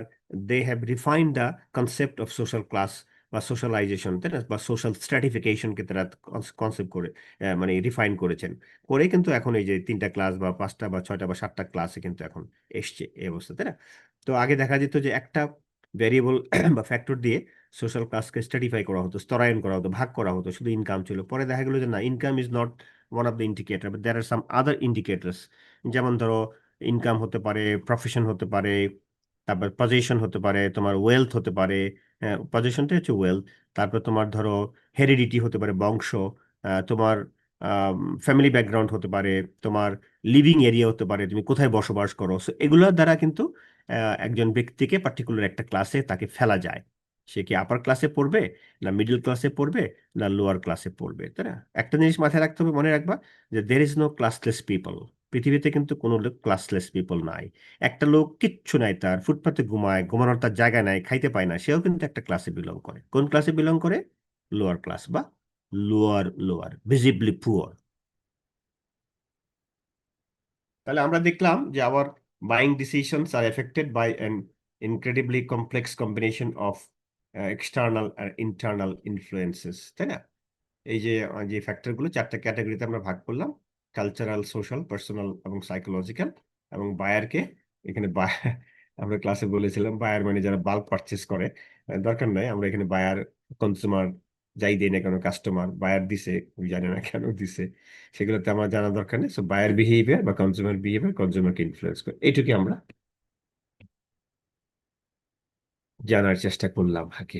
they have refined the concept of social class বা সোশ্যালাইজেশন, তাই না, বা সোশ্যাল স্ট্র্যাটিফিকেশনকে তারা কনসেপ্ট করে মানে রিফাইন করেছেন। করে কিন্তু এখন এই যে 3টা ক্লাস বা 5টা বা 6টা বা 7টা ক্লাসে কিন্তু এখন এসছে এই অবস্থা, তাই না? তো আগে দেখা যেত যে একটা ভেরিয়েবল বা ফ্যাক্টর দিয়ে সোশ্যাল ক্লাসকে স্ট্র্যাটিফাই করা হতো, স্তরায়ন করা হতো, ভাগ করা হতো, শুধু ইনকাম ছিল। পরে দেখা গেলো যে না, income is not one of the indicator, but there are some other indicators. যেমন ধরো ইনকাম হতে পারে, প্রফেশন হতে পারে, তারপর পজিশন হতে পারে, তোমার ওয়েলথ হতে পারে। হ্যাঁ, পজিশনটা হচ্ছে ওয়েলথ। তারপর তোমার ধরো হেরিডিটি হতে পারে, বংশ, তোমার ফ্যামিলি ব্যাকগ্রাউন্ড হতে পারে, তোমার লিভিং এরিয়া হতে পারে, তুমি কোথায় বসবাস করো। সো এগুলোর দ্বারা কিন্তু একজন ব্যক্তিকে পার্টিকুলার একটা ক্লাসে তাকে ফেলা যায়। সে কি আপার ক্লাসে পড়বে, না মিডল ক্লাসে পড়বে, না লোয়ার ক্লাসে পড়বে, তাই না? একটা জিনিস মাথায় রাখতে হবে, মনে রাখবা যে there is no classless people. পৃথিবীতে কিন্তু কোনো লোক ক্লাসলেস পিপল নাই। একটা লোক কিচ্ছু নাই, তার ফুটপাতে ঘুমায়, ঘুমানোর তার জায়গা নাই, খাইতে পায় না, সেও কিন্তু একটা ক্লাসে বিলং করে। কোন ক্লাসে বিলং করে? লোয়ার ক্লাস বা লোয়ার লোয়ার, ভিজিবলি পুয়ার। তাহলে আমরা দেখলাম যে our buying decisions are affected by an incredibly complex combination of external or internal influences, তাই না? এই যে যে ফ্যাক্টরগুলো 4টা ক্যাটাগরিতে আমরা ভাগ করলাম: কালচারাল, সোশ্যাল, পার্সোনাল এবং সাইকোলজিক্যাল। এবং বায়ারকে এখানে আমরা ক্লাসে বলেছিলাম বায়ার মানে যারা বাল্ক পারচেস করে, দরকার নাই, আমরা এখানে বায়ার, কনজিউমার, যাই দেই না কেন, কাস্টমার বায়ার দিছে, আমি জানি না কেন দিছে, সেগুলোতে আমার জানা দরকার নেই। সো বায়ার বিহেভিয়ার বা কনজিউমার বিহেভিয়ার কনজিউমারকে ইনফ্লুয়েন্স করে, এইটুকু আমরা জানার চেষ্টা করলাম আর কি।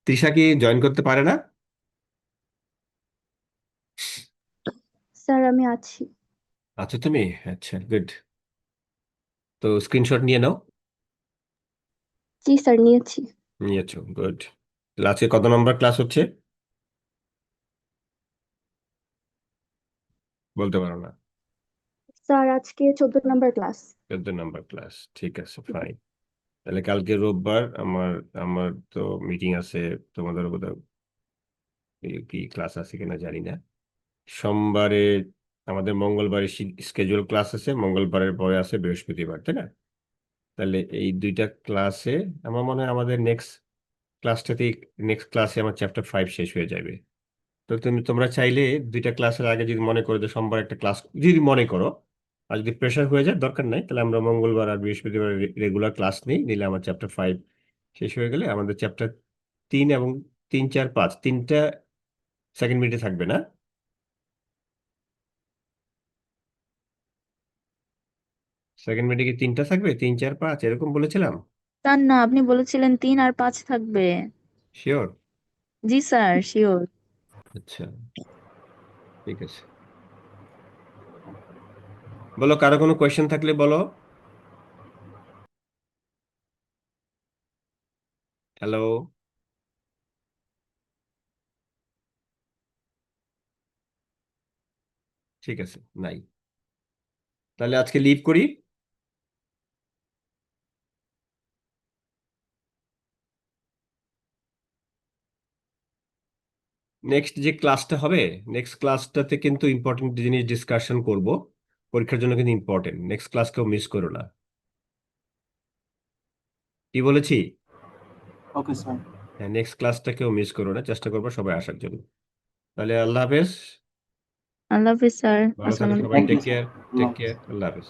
তৃষা কি জয়েন করতে পারে না? স্যার আমি আছি। আচ্ছা তুমি, আচ্ছা গুড। তো স্ক্রিনশট নিয়ে নাও। জি স্যার নিয়েছি। নিয়েছো, গুড। আজকে কত নম্বর ক্লাস হচ্ছে বলতে পারো না? স্যার আজকে 14 নম্বর ক্লাস। 14 নম্বর ক্লাস, ঠিক আছে, ফাইন। তাহলে কালকে রোববার আমার আমার তো মিটিং আছে, তোমাদের বোধহয় কি ক্লাস আছে কিনা জানি না। সোমবারে আমাদের মঙ্গলবারে স্কেজুয়াল ক্লাস আছে, মঙ্গলবারের পরে আছে বৃহস্পতিবার, তাই না? তাহলে এই দুইটা ক্লাসে আমার মনে হয় আমাদের নেক্সট ক্লাসে আমার চ্যাপ্টার 5 শেষ হয়ে যাবে। তো তোমরা চাইলে দুইটা ক্লাসের আগে যদি মনে করো যে সোমবার একটা ক্লাস যদি মনে করো, আর যদি প্রেশার হয়ে যায় দরকার নাই, তাহলে আমরা মঙ্গলবার আর বৃহস্পতিবার রেগুলার ক্লাস নিলে আমার চ্যাপ্টার 5 শেষ হয়ে গেলে আমাদের চ্যাপ্টার 3 এবং 3, 4, 5 তিনটা সেকেন্ড মিনিটে থাকবে না? সেকেন্ড মিনিটে কি তিনটা থাকবে, 3, 4, 5 এরকম বলেছিলাম? স্যার না, আপনি বলেছিলেন 3 আর 5 থাকবে। শিওর? জি স্যার, শিওর। আচ্ছা, ঠিক আছে। বলো, কারো কোনো কোয়েশ্চেন থাকলে বলো। হ্যালো? ঠিক আছে, নাই। তাহলে আজকে লিভ করি। নেক্সট যে ক্লাসটা হবে, নেক্সট ক্লাসটাতে কিন্তু ইম্পর্টেন্ট জিনিস ডিসকাশন করব, পরীক্ষার জন্য কিন্তু ইম্পর্টেন্ট। নেক্সট ক্লাস কেউ মিস করো না, কি বলেছি? Okay sir. হ্যাঁ, নেক্সট ক্লাসটা কেউ মিস করো না, চেষ্টা করবো সবাই আসার জন্য। তাহলে আল্লাহ হাফেজ, আল্লাহ হাফিজ স্যার। ভালো থাকো আসসালামু সবাই, thank take you sir. Care, take care, আল্লাহ হাফেজ।